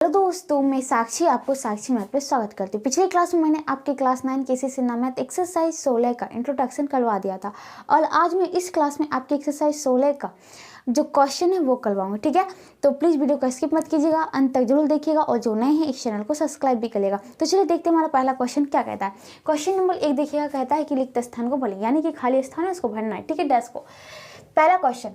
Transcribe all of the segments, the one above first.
Hello दोस्तों, मैं साक्षी आपको साक्षी मैथ पे स्वागत करती हूँ। पिछले क्लास में मैंने आपके क्लास 9 केसीसी मैथ एक्सरसाइज 16 का इंट्रोडक्शन करवा दिया था और आज मैं इस क्लास में आपके एक्सरसाइज 16 का जो क्वेश्चन है वो करवाऊंगा। ठीक है, तो प्लीज़ वीडियो को स्किप मत कीजिएगा, अंत तक जरूर देखिएगा और जो नए हैं इस चैनल को सब्सक्राइब भी करिएगा। तो चलिए देखते हैं हमारा पहला क्वेश्चन क्या कहता है। क्वेश्चन नंबर 1 देखिएगा, कहता है कि रिक्त स्थान को भरें, यानी कि खाली स्थान है उसको भरना है। ठीक है, डैश को। पहला क्वेश्चन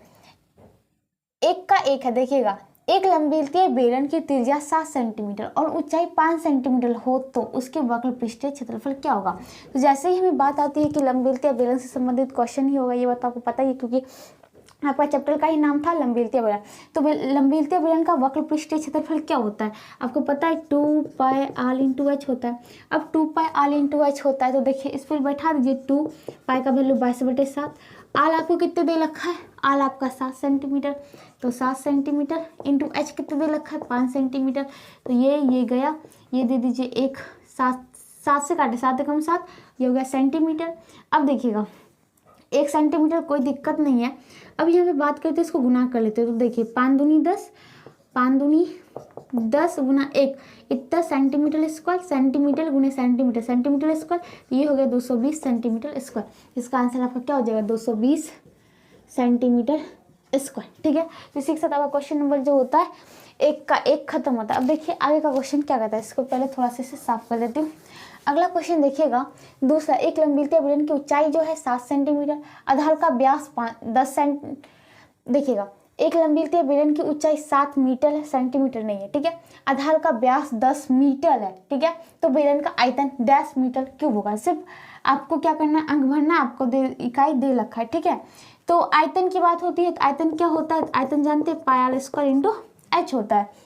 1 का 1 है। देखिएगा, एक लंबवृत्तीय बेलन की त्रिज्या 7 सेंटीमीटर और ऊंचाई 5 सेंटीमीटर हो तो उसके वक्र पृष्ठीय क्षेत्रफल क्या होगा। तो जैसे ही हमें बात आती है कि लंबवृत्तीय बेलन से संबंधित क्वेश्चन ही होगा, ये बात आपको पता ही है क्योंकि आपका चैप्टर का ही नाम था लंबवृत्तीय बेलन। तो लंबवृत्तीय बेलन का वक्र पृष्ठीय क्षेत्रफल क्या होता है आपको पता है, 2 पाई आर इंटू एच होता है। अब 2 पाई आर इंटू एच होता है तो देखिए इस पर बैठा दीजिए, 2 पाई का वैल्यू 22/7। आल आपको कितने दे रखा है, आल आपका 7 सेंटीमीटर, तो 7 सेंटीमीटर इंटू एच कितने दे रखा है 5 सेंटीमीटर। तो ये गया, ये दे दीजिए एक 7 से काटे 7 कम 7, ये हो गया सेंटीमीटर। अब देखिएगा 1 सेंटीमीटर कोई दिक्कत नहीं है। अब यहाँ पे बात करते हैं, इसको गुना कर लेते हैं। तो देखिए 5 दूनी 10, 5 दूनी 10 गुना 1 इतना सेंटीमीटर स्क्वायर, सेंटीमीटर गुने सेंटीमीटर, सेंटीमीटर स्क्वायर, ये हो गया 220 सेंटीमीटर स्क्वायर। इसका आंसर आपका क्या हो जाएगा 220 सेंटीमीटर स्क्वायर। ठीक है, तो इसी के साथ आपका क्वेश्चन नंबर जो होता है 1 का 1 खत्म होता है। अब देखिए आगे का क्वेश्चन क्या कहता है, इसको पहले थोड़ा सा इसे साफ कर देती हूँ। अगला क्वेश्चन देखिएगा, दूसरा, एक लंबवृत्तीय बेलन की ऊंचाई जो है 7 सेंटीमीटर, आधार का व्यास 10 सेंट। देखिएगा एक लंबवृत्तीय बेलन की ऊंचाई 7 मीटर है, सेंटीमीटर नहीं है। ठीक है, आधार का व्यास 10 मीटर है। ठीक है, तो बेलन का आयतन 10 मीटर क्यूब होगा। सिर्फ आपको क्या करना है, अंक भरना, आपको इकाई दे रखा है। ठीक है, तो आयतन की बात होती है तो आयतन क्या होता है, आयतन जानते हैं पाई आर स्क्वायर इंटू एच होता है।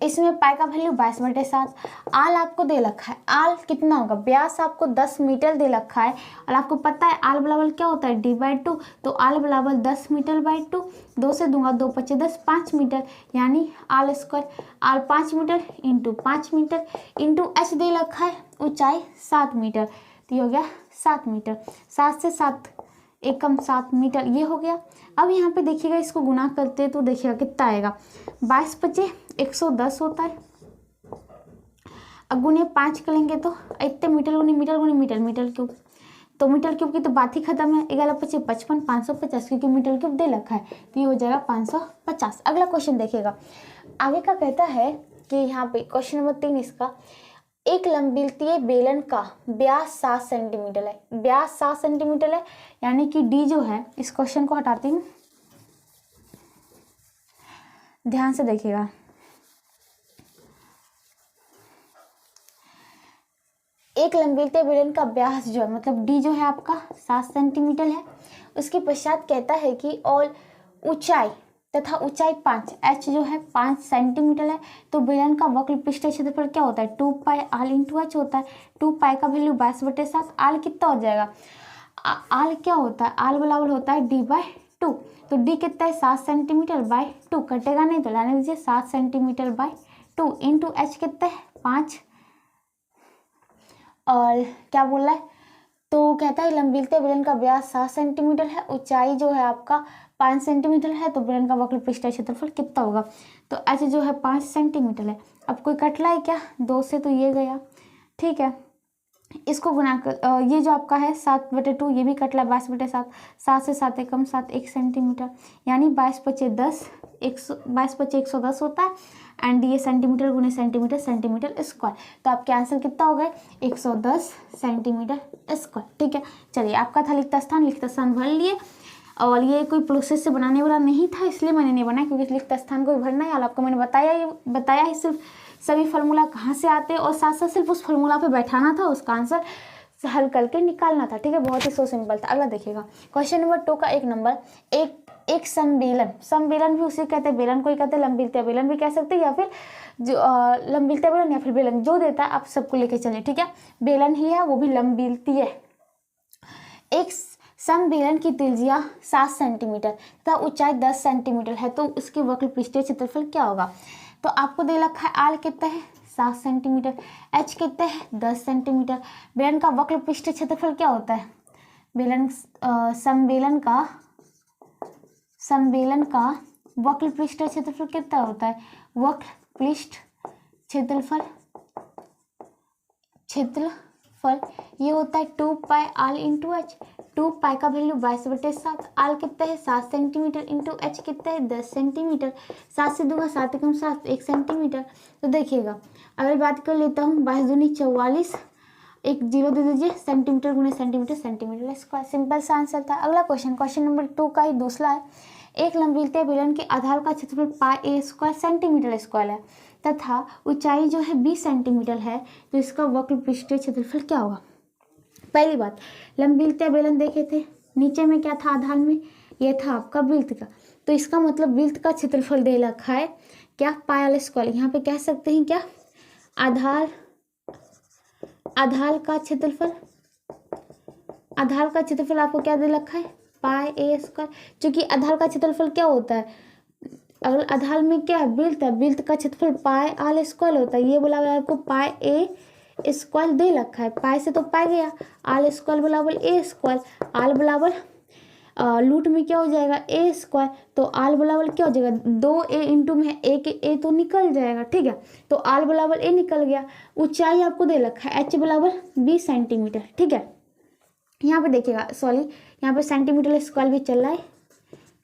इसमें पाई का वैल्यू 22/7। आल आपको दे रखा है, आल कितना होगा, व्यास आपको 10 मीटर दे रखा है और आपको पता है आल बराबर क्या होता है d/2। तो आल बराबर 10 मीटर बाई 2, 2 से दूंगा 2 × 5 = 10, 5 मीटर, यानी r square r 5 metre into 5 metre into h दे रखा है ऊंचाई 7 मीटर, तो ये हो गया 7 मीटर। 7 से 7 1 कम 7 मीटर, ये हो गया। अब यहाँ पे देखिएगा इसको गुना करते हैं तो देखिएगा कितना आएगा, 22 × 5 = 110 होता है। अब गुने 5 करेंगे तो इतने मीटर गुने मीटर गुने मीटर, मीटर क्यूब, तो मीटर क्यूब की तो बात ही खत्म है। 11 × 5 = 55, 550 क्योंकि मीटर क्यूब दे रखा है, तो ये हो जाएगा 550। अगला क्वेश्चन देखिएगा, आगे का कहता है कि यहाँ पे क्वेश्चन नंबर 3 इसका, एक लंबवृत्तीय बेलन का व्यास 7 सेंटीमीटर है, व्यास 7 सेंटीमीटर है, यानी कि डी जो है, इस क्वेश्चन को हटाती हूँ, ध्यान से देखिएगा। एक लंबवृत्तीय बेलन का व्यास जो है मतलब डी जो है आपका 7 सेंटीमीटर है। उसके पश्चात कहता है कि और ऊंचाई तथा ऊंचाई 5, एच जो है 5 सेंटीमीटर है। तो बेलन का वक्र पृष्ठीय क्षेत्रफल क्या होता है, 2 पाई आल इंटू एच होता है। 2 पाई का वैल्यू 22/7, आल कितना हो जाएगा, आल क्या होता है, आल बराबर होता है d/2। तो डी कितना है 7 सेंटीमीटर बाई 2, कटेगा नहीं तो लाने दीजिए 7 सेंटीमीटर बाई 2 इंटू एच कितना है 5, और क्या बोल रहा है, तो कहता है लंबवृत्तीय बेलन का व्यास 7 सेंटीमीटर है, ऊंचाई जो है आपका 5 सेंटीमीटर है, तो बेलन का वक्र पृष्ठीय क्षेत्रफल कितना होगा। तो एच जो है 5 सेंटीमीटर है। अब कोई कट रहा है क्या, 2 से तो ये गया। ठीक है, इसको गुना कर ये जो आपका है 7/2, ये भी कट रहा है 22/7, 7 से 7 कम 7, 1 सेंटीमीटर, यानी 22 × 5 = 10, 22 × 5 = 110 होता है। एंड ये सेंटीमीटर गुने सेंटीमीटर, सेंटीमीटर स्क्वायर, तो आपके आंसर कितना हो गए 110 सेंटीमीटर स्क्वायर। ठीक है, चलिए आपका था लिखता स्थान भर लिए, और ये कोई प्रोसेस से बनाने वाला नहीं था इसलिए मैंने नहीं बनाया, क्योंकि लिखता स्थान को भरना है। और आपको मैंने बताया ही सिर्फ सभी फार्मूला कहाँ से आते हैं और साथ साथ सिर्फ उस फार्मूला पे बैठाना था, उसका आंसर हल करके निकालना था। ठीक है, बहुत ही सो सिंपल था। अगला देखिएगा क्वेश्चन नंबर 2 का 1 नंबर, एक समबेलन भी उसे कहते हैं, बेलन को ही कहते हैं, लंबवृत्तीय बेलन भी कह सकते हैं, या फिर जो लंबवृत्तीय बेलन या फिर बेलन जो देता है आप सबको लेके चलिए। ठीक है, बेलन ही है, वो भी लंबवृत्तीय। एक समबेलन की त्रिज्या 7 सेंटीमीटर तथा ऊंचाई 10 सेंटीमीटर है, तो उसके वक्र पृष्ठीय क्षेत्रफल क्या होगा। तो आपको दे रखा है आल कितना है 7 सेंटीमीटर, एच कितना है 10 सेंटीमीटर। बेलन का वक्र पृष्ठीय क्षेत्रफल क्या होता है, समबेलन का वक्र पृष्ठीय क्षेत्रफल कितना होता है, वक्र पृष्ठ क्षेत्रफल ये होता है 2 पाई आल इंटू एच। 2 पाई का वैल्यू 22/7, आल कितना है 7 सेंटीमीटर, इंटू एच कितना है 10 सेंटीमीटर। 7 से 2 7 एकम 7 1 सेंटीमीटर। तो देखिएगा अगर बात कर लेता हूँ 22 दूनी 44, एक जीरो दे दीजिए, सेंटीमीटर गुने सेंटीमीटर, सेंटीमीटर स्क्वायर। सिंपल सा आंसर था। अगला क्वेश्चन नंबर 2 का ही दूसरा है। एक लंबवृत्तीय बेलन के आधार का क्षेत्रफल पाई ए स्क्वायर सेंटीमीटर स्क्वायर है तथा ऊंचाई जो है 20 सेंटीमीटर है, तो इसका वक्र पृष्ठीय क्षेत्रफल क्या होगा। पहली बात, लंबवृत्तीय बेलन देखे थे, नीचे में क्या था आधार में, यह था आपका वृत्त का, तो इसका मतलब वृत्त का क्षेत्रफल दे रखा है क्या, पाई आल स्क्वायर। यहाँ पे कह सकते हैं क्या, आधार का क्षेत्रफल आपको क्या दे रखा है, पाई ए स्क्वायर। क्योंकि आधार का क्षेत्रफल क्या होता है, अगर आधार में क्या है, वृत्त का क्षेत्रफल पाई आल स्क्वायर होता है। ये बोला आपको पाई ए स्क्वायर दे रखा है, पाई से तो पाई गया, आल स्क्वायर बराबर ए स्क्वायर, आल बराबर लूट में क्या हो जाएगा ए स्क्वायर, तो आल बराबर क्या हो जाएगा 2a इंटू में एक ए तो निकल जाएगा, ठीक है। तो आल बराबर ए निकल गया। ऊंचाई आपको दे रखा है एच बराबर 20 सेंटीमीटर, ठीक है। यहाँ पे देखिएगा, सॉरी यहाँ पे सेंटीमीटर स्क्वायर भी चल रहा है,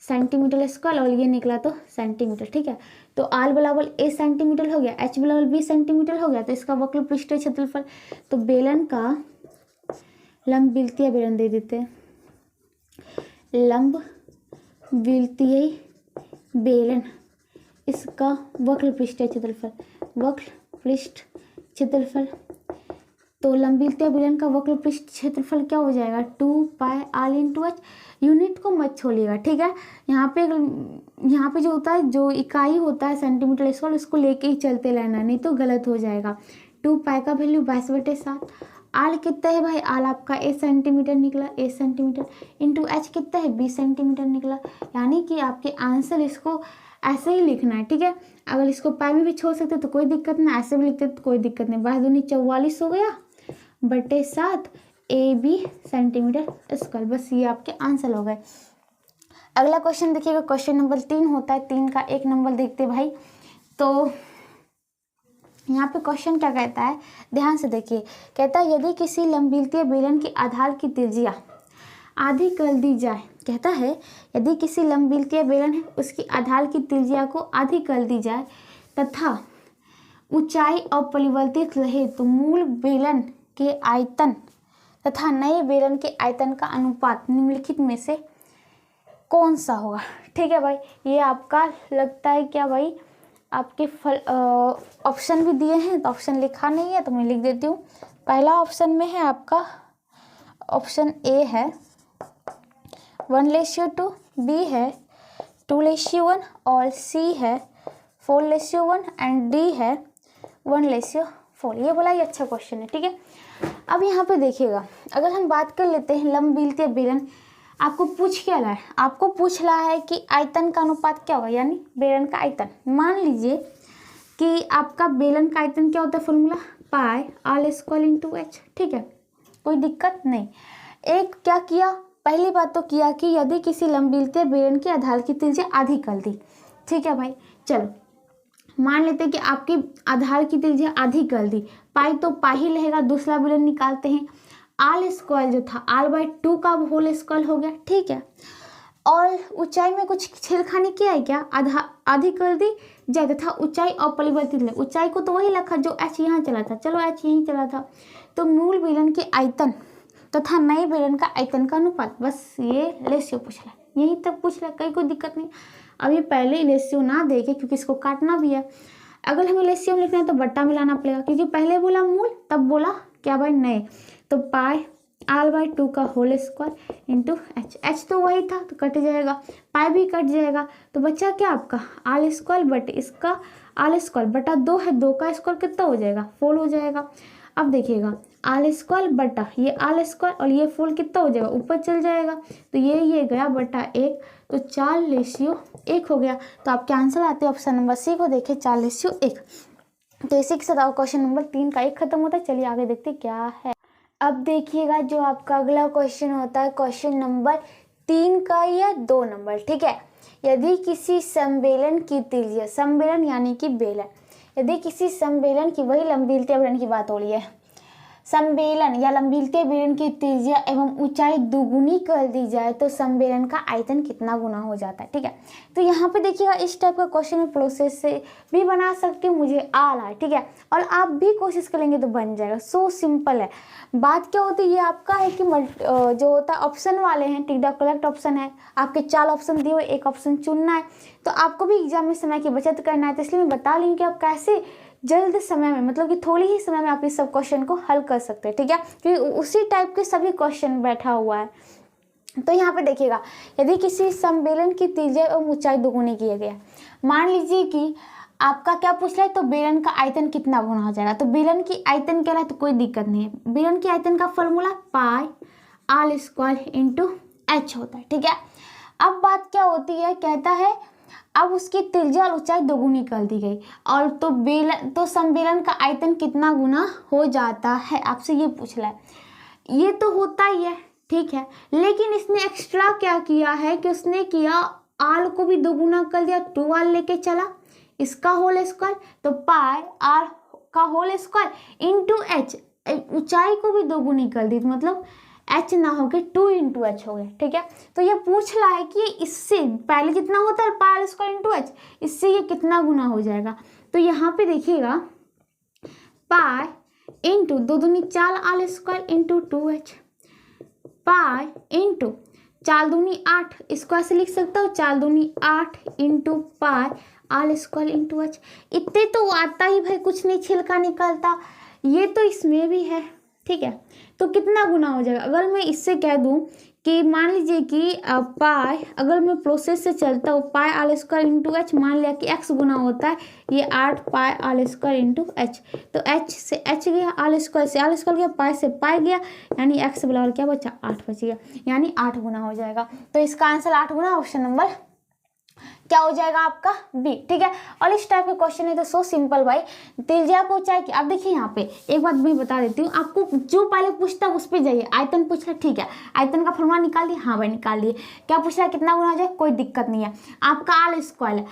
सेंटीमीटर स्क्वायर, और ये निकला तो सेंटीमीटर, ठीक है। तो आल बराबर ए सेंटीमीटर हो गया, एच बराबर 20 सेंटीमीटर हो गया, तो इसका वक्र पृष्ठीय क्षेत्रफल, तो बेलन का लंबवृत्तीय बेलन दे देते हैं, लंबवृत्तीय बेलन, इसका वक्र पृष्ठीय क्षेत्रफल, तो लंबवृत्तीय बेलन का वक्र पृष्ठ क्षेत्रफल क्या हो जाएगा 2 पाई आल इंटू एच। यूनिट को मत छोड़िएगा, ठीक है। यहाँ पे जो होता है, जो इकाई होता है सेंटीमीटर स्क्वायर, उसको लेके ही चलते रहना, नहीं तो गलत हो जाएगा। 2 पाई का वैल्यू 22/7, आल कितना है भाई, आल आपका ए सेंटीमीटर निकला, ए सेंटीमीटर, इंटू एच कितना है 20 सेंटीमीटर निकला। यानी कि आपके आंसर इसको ऐसे ही लिखना है, ठीक है। अगर इसको पाई में भी छोड़ सकते तो कोई दिक्कत नहीं, ऐसे भी लिखते तो कोई दिक्कत नहीं। 22 दूनी 44 हो गया बटे 7 ए बी सेंटीमीटर स्क्वायर, बस ये आपके आंसर हो गए। अगला क्वेश्चन देखिएगा, क्वेश्चन नंबर 3 होता है, 3 का 1 नंबर देखते भाई। तो यहाँ पे क्वेश्चन क्या कहता है, ध्यान से देखिए। कहता है यदि किसी लंबवृत्तीय बेलन के आधार की त्रिज्या आधी कर दी जाए, कहता है यदि किसी लंबवृत्तीय बेलन है उसकी आधार की त्रिज्या को आधी कर दी जाए तथा ऊंचाई अपरिवर्तित रहे, तो मूल बेलन के आयतन तथा नए बेलन के आयतन का अनुपात निम्नलिखित में से कौन सा होगा। ठीक है भाई, ये आपका लगता है क्या भाई, आपके ऑप्शन भी दिए हैं, तो ऑप्शन लिखा नहीं है तो मैं लिख देती हूँ। पहला ऑप्शन में है आपका ऑप्शन ए है 1:2, बी है 2:1 और सी है 4:1 एंड डी है 1:4। ये बोला ये अच्छा क्वेश्चन है, ठीक है। अब यहाँ पे देखिएगा, अगर हम बात कर लेते हैं लंबवृत्तीय बेलन, आपको पूछ क्या रहा है, आपको पूछ रहा है कि आयतन का अनुपात क्या होगा, यानी बेलन का आयतन। मान लीजिए कि आपका बेलन का आयतन क्या होता है, फॉर्मूला पाई आल स्क्वायर इंटू एच, ठीक है, कोई दिक्कत नहीं। एक क्या किया, पहली बात तो किया कि यदि किसी लंबवृत्तीय बेलन के आधार की त्रिज्या आधी कर दी, ठीक है भाई। चलो मान लेते हैं कि आपकी आधार की त्रिज्या आधी कर दी, पाई तो पाई ही रहेगा, दूसरा बेलन निकालते हैं। आल स्क्वायर जो था r/2 का होल स्क्वायर हो गया, ठीक है। और ऊंचाई में कुछ छेड़खानी किया है क्या, आधी कर दी जाए तथा ऊंचाई अपरिवर्तित रहे, ऊंचाई को तो वही रखा जो एच यहाँ चला था, चलो एच यहीं चला था। तो मूल बेलन के आयतन तथा नए बेलन का आयतन का अनुपात, बस ये रेशियो पूछ रहा है, यहीं तक पूछ रहा है, कहीं कोई दिक्कत नहीं। अभी पहले रेशियो ना देखे क्योंकि इसको काटना भी है। अगर हमें रेशियो लिखना है तो बट्टा मिलाना पड़ेगा, क्योंकि पहले बोला मूल तब बोला क्या भाई नए, तो पाई r/2 का होल स्क्वायर इंटू एच तो वही था तो कट जाएगा, पाई भी कट जाएगा, तो बच्चा क्या आपका आल स्क्वायर बटे इसका आल स्क्वायर बटा 2 है, 2 का स्क्वायर कितना हो जाएगा 4 हो जाएगा। अब देखिएगा आल स्क्वायर बटा ये आल स्क्वायर और ये 4 कितना हो जाएगा, ऊपर चल जाएगा, तो ये गया बटा 1, तो 4:1 हो गया। तो आपके आंसर आते हैं ऑप्शन नंबर सी को, देखें 4:1। तो इसी के साथ क्वेश्चन नंबर 3 का 1 खत्म होता है। चलिए आगे देखते क्या है। अब देखिएगा जो आपका अगला क्वेश्चन होता है क्वेश्चन नंबर 3 का या 2 नंबर, ठीक है। यदि किसी सम्मेलन की त्रिज्या, सम्मेलन यानी कि बेलन, यदि किसी समबेलन की, वही लंबीलते बेलन की बात हो रही है, समबेलन या लंबीलते बेलन की त्रिज्या एवं ऊंचाई दुगुनी कर दी जाए तो समबेलन का आयतन कितना गुना हो जाता है। ठीक है, तो यहाँ पे देखिएगा इस टाइप का क्वेश्चन में प्रोसेस से भी बना सकते हो, मुझे आ रहा है। ठीक है, और आप भी कोशिश करेंगे तो बन जाएगा, सो सिंपल है। बात क्या होती है, ये आपका है कि जो होता है ऑप्शन वाले हैं, ठीक है, करेक्ट ऑप्शन है, आपके 4 ऑप्शन दिए हुए, एक ऑप्शन चुनना है। तो आपको भी एग्जाम में समय की बचत करना है, तो इसलिए मैं बता रही हूँ कि आप कैसे जल्द समय में, मतलब कि थोड़ी ही समय में आप इस सब क्वेश्चन को हल कर सकते हैं। ठीक है, क्योंकि उसी टाइप के सभी क्वेश्चन बैठा हुआ है। तो यहाँ पे देखिएगा, यदि किसी समबेलन की त्रिज्या एवं ऊंचाई दुगुनी किया गया, मान लीजिए कि आपका क्या पूछ रहा है, तो बेलन का आयतन कितना गुना हो जाएगा। तो बेलन की आयतन क्या है, तो कोई दिक्कत नहीं है, बेलन की आयतन का फॉर्मूला पाई आल स्क्वायर इंटू एच होता है। ठीक है, अब बात क्या होती है, कहता है अब उसकी त्रिज्या और ऊंचाई दोगुनी कर दी गई, और तो समबेलन का आयतन कितना गुना हो जाता है, आपसे ये पूछ रहा है। ये तो होता ही है, ठीक है, लेकिन इसने एक्स्ट्रा क्या किया है कि उसने किया आल को भी दोगुना कर दिया, 2 आल लेके चला, इसका होल स्क्वायर, तो पाई आर का होल स्क्वायर इंटू एच, ऊंचाई को भी दोगुनी कर दी, मतलब एच ना हो गया 2 इंटू एच हो गया। ठीक है, तो ये पूछ रहा है कि इससे पहले जितना होता है पाई स्क्वायर इंटू एच, इससे ये कितना गुना हो जाएगा। तो यहाँ पे देखिएगा पाई इंटू 2 दूनी 4 r square into 2h, pi into 4 दूनी 8, इसको ऐसे लिख सकता हूँ 4 दूनी 8 इंटू पाई आल स्क्वायर इंटू एच। इतने तो आता ही भाई, कुछ नहीं छिलका निकलता, ये तो इसमें भी है। ठीक है, तो कितना गुना हो जाएगा, अगर मैं इससे कह दूं कि मान लीजिए कि पाई, अगर मैं प्रोसेस से चलता हूँ, पाई आल स्क्वायर इंटू एच, मान लिया कि एक्स गुना होता है, ये 8 पाई आल स्क्वायर इंटू एच, तो एच से एच गया, आल स्क्वायर से आल स्क्वायर गया, पाई से पाई गया, यानी एक्स बराबर क्या बचा, 8 बच गया, यानी 8 गुना हो जाएगा। तो इसका आंसर 8 गुना, ऑप्शन नंबर क्या हो जाएगा आपका बी। ठीक है, और इस टाइप के क्वेश्चन है तो सो सिंपल भाई, त्रिज्या को ऊंचाई की, अब देखिए यहाँ पे एक बात मैं बता देती हूँ आपको, जो पहले पूछता है उस पर जाइए, आयतन पूछ रहा है, ठीक है, आयतन का फॉर्मूला निकाल दिए, हाँ भाई निकाल दिए, क्या पूछ रहा है कितना गुना हो जाए, कोई दिक्कत नहीं है, आपका आल स्क्वायर है,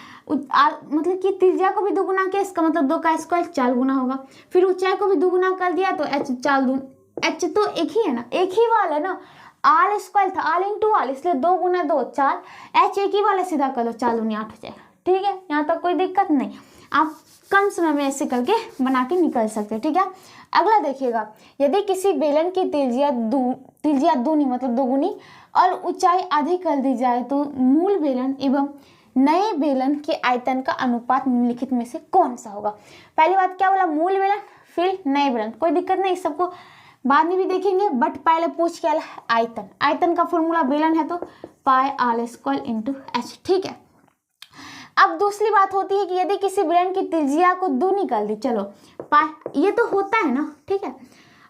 मतलब कि त्रिज्या को भी 2 गुना किया, इसका मतलब 2 का स्क्वायर 4 गुना होगा, फिर ऊंचाई को भी 2 गुना कर दिया, तो एच 4 दून, एच तो एक ही है ना, एक ही वाला है ना, आल स्क्वायर था, आल इंटू आल, इसलिए 2 गुना 2 4, एच एक ही वाले, सीधा कर दो, 4 दूनी 8 हो जाएगा। ठीक है, यहाँ तक कोई दिक्कत नहीं, आप कम समय में ऐसे करके बना के निकल सकते हैं। ठीक है, अगला देखिएगा, यदि किसी बेलन की त्रिज्या दूनी मतलब दोगुनी और ऊंचाई आधी कर दी जाए तो मूल बेलन एवं नए बेलन के आयतन का अनुपात निम्नलिखित में से कौन सा होगा। पहली बात क्या बोला, मूल बेलन फिर नए बेलन, कोई दिक्कत नहीं, सबको बाद में भी देखेंगे, बट पहले पूछ क्या है आयतन, आयतन का फॉर्मूला बेलन है तो पाई आल स्क्वायर इंटू एच। ठीक है, अब दूसरी बात होती है कि यदि किसी बेलन की त्रिज्या को दूनी कर दी, चलो पाई, ये तो होता है ना, ठीक है,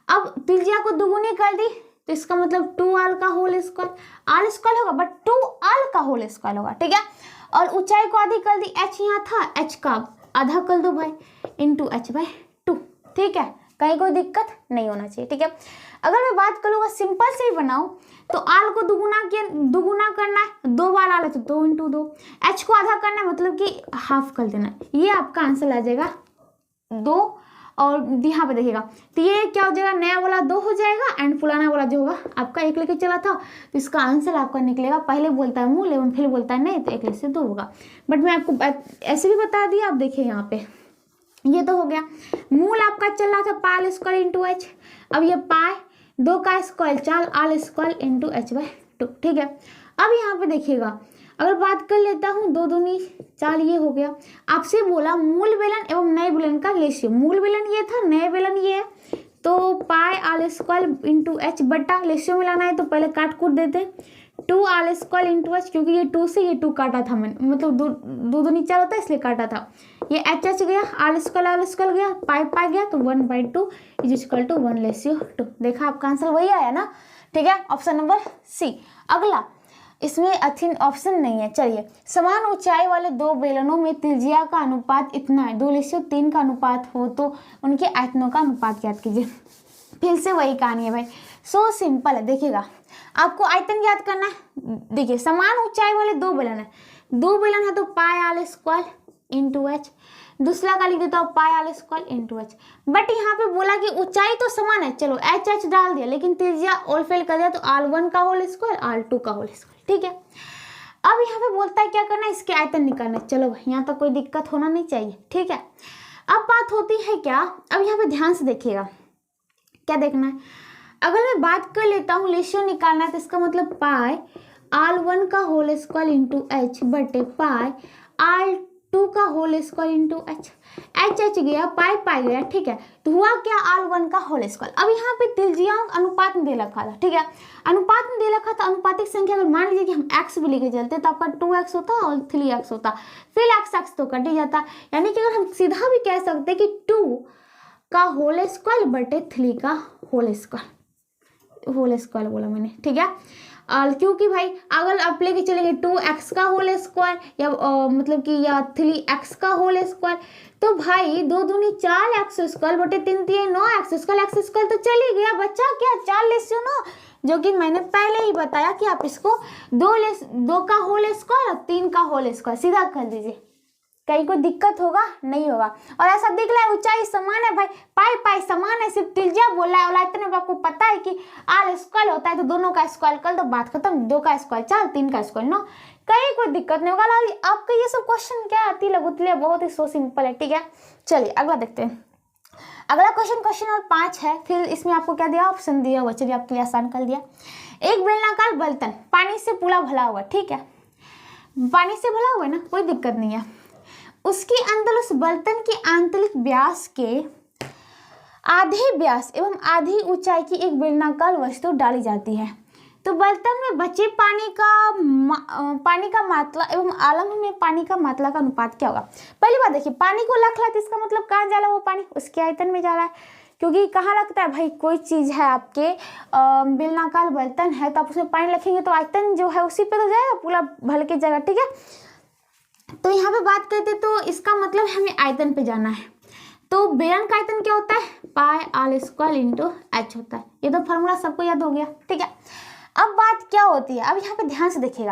अब त्रिज्या को दुगुनी कर दी तो इसका मतलब 2 आल का होल स्क्वायर, आल स्क्वायर होगा बट 2 आल का होल स्क्वायर होगा। ठीक है, और ऊंचाई को आधी कर दी, एच यहाँ था, एच का आधा कर दो भाई इंटू एच बाई 2। ठीक है, कहीं कोई दिक्कत नहीं होना चाहिए। ठीक है, अगर मैं बात करूँगा सिंपल से ही बनाऊं तो आल को दुगुना करना है, 2 बार आल है तो 2 इंटू 2, एच को आधा करना है मतलब कि हाफ कर देना है, ये आपका आंसर आ जाएगा 2। और यहाँ पे देखिएगा तो ये क्या हो जाएगा, नया वाला 2 हो जाएगा एंड पुराना वाला जो होगा आपका 1 लेके चला था, तो इसका आंसर आपका निकलेगा, पहले बोलता है मूल एवं फिर बोलता है नहीं, तो 1 से 2 होगा, बट मैं आपको ऐसे भी बता दिया। आप देखिए यहाँ पे ये तो हो गया, मूल आपका चल रहा था पाई स्क्वायर इंटू एच, अब ये पाई 2 का square 4 r square into H by 2। ठीक है, अब यहाँ पे देखिएगा, अगर बात कर लेता हूँ 2 दूनी 4, ये हो गया, आपसे बोला मूल बेलन एवं नए बेलन का रेशियो, मूल बेलन ये था, नए बेलन ये है, तो पाई आल स्क्वायर इंटू एच बट्टा रेशियो मिलाना है तो पहले काट कूट देते, 2 आल स्क्वायर इंटू एच, क्योंकि ये 2 से ये 2 काटा था मैंने, मतलब 2 दूनी 4 होता है इसलिए काटा था, ये एच एच गया, आल स्क्वायर गया, पाई गया, तो 1/2 इज इक्वल टू 1:2। देखा आपका आंसर वही आया ना। ठीक है, ऑप्शन नंबर सी। अगला, इसमें अथिन ऑप्शन नहीं है, चलिए, समान ऊंचाई वाले 2 बेलनों में त्रिज्या का अनुपात इतना है, 2:3 का अनुपात हो तो उनके आयतनों का अनुपात ज्ञात कीजिए। फिर से वही कहानी है भाई, सो सिंपल है। देखिएगा, आपको आयतन ज्ञात करना है, देखिए समान ऊंचाई वाले 2 बेलन है, 2 बेलन है तो पाई आल स्क्वायर इंटू एच, दूसरा का लिख देता हूँ पाई आल स्क्वायर इंटू एच। बट यहाँ पे बोला कि ऊंचाई तो समान है, चलो एच एच डाल दिया, लेकिन त्रिज्या ऑल फेल कर दिया तो r1 का होल स्क्वायर r2 का होल स्क्वायर। ठीक है, अब यहाँ पे बोलता है क्या करना है, इसके आयतन निकालना है। चलो भाई यहाँ तक कोई दिक्कत होना नहीं चाहिए। ठीक है, अब बात होती है क्या, अब यहाँ पे ध्यान से देखिएगा क्या देखना है। अगर मैं बात कर लेता हूँ रेशियो निकालना है तो इसका मतलब पाई r1 का होल स्क्वायर इंटू एच बटे पाई r2 का whole square into H. H H गया, पाई पाई गया। ठीक है, तो हुआ क्या r1 का होल स्क्वायर। अब यहाँ पे त्रिज्याओं अनुपात में दे रखा था। ठीक है, अनुपात में दे रखा था, अनुपातिक संख्या अगर मान लीजिए कि हम x भी लेके चलते तो आपका 2x होता और 3x होता, फिर x तो कट ही जाता। यानी कि अगर हम सीधा भी कह सकते कि 2 का होल स्क्वायर बटे 3 का होल स्क्वायर बोला मैंने। ठीक है, और क्योंकि भाई अगर आप लेके चलेंगे 2x का होल स्क्वायर या मतलब कि या 3x का होल स्क्वायर, तो भाई 2 दूनी 4x स्क्वायर बटे 3 3 9x स्क्वायर, x स्क्वायर तो चल ही गया, बच्चा क्या 4/9, जो कि मैंने पहले ही बताया कि आप इसको 2 का होल स्क्वायर और 3 का होल स्क्वायर सीधा कर दीजिए, कहीं कोई दिक्कत होगा नहीं होगा। और ऐसा दिख रहा है ऊंचाई समान है भाई, पाई पाई समान है, सिर्फ त्रिज्या बोला है। और आयतन में आपको पता है कि r स्क्वायर होता है, तो दोनों का स्क्वायर कर दो, बात खत्म। 2 का स्क्वायर 4, 3 का स्क्वायर 9, कहीं कोई दिक्कत नहीं होगा। आपके ये सब क्वेश्चन क्या आती लगुतले बहुत ही सो सिंपल है। ठीक है, चलिए अगला देखते हैं। अगला क्वेश्चन नंबर 5 है। फिर इसमें आपको क्या दिया, ऑप्शन दिया हुआ, चलिए आपके लिए आसान कर दिया। एक बेलनाकार बर्तन पानी से पूरा भरा हुआ। ठीक है, पानी से भरा हुआ है ना, कोई दिक्कत नहीं है। उसके अंदर उस बर्तन के आंतरिक व्यास के आधे व्यास एवं आधी ऊंचाई की एक बेलनाकार वस्तु डाली जाती है, तो बर्तन में बचे पानी का मात्रा एवं आलम्ब में पानी का मात्रा का अनुपात क्या होगा। पहली बात देखिए, पानी को रख रहा है तो इसका मतलब कहाँ जा रहा है, वो पानी उसके आयतन में जा रहा है। क्योंकि कहाँ लगता है भाई, कोई चीज़ है आपके बेलनाकार बर्तन है तो आप उसमें पानी रखेंगे तो आयतन जो है उसी पे तो जाएगा, पूरा भर के जाएगा। ठीक है, तो यहाँ पे बात करते तो इसका मतलब हमें आयतन पे जाना है। तो बेलन का आयतन क्या होता है, पाई आल स्क्वायर इंटू एच होता है। ये तो फॉर्मूला सबको याद हो गया। ठीक है, अब बात क्या होती है, अब यहाँ पे ध्यान से देखिएगा।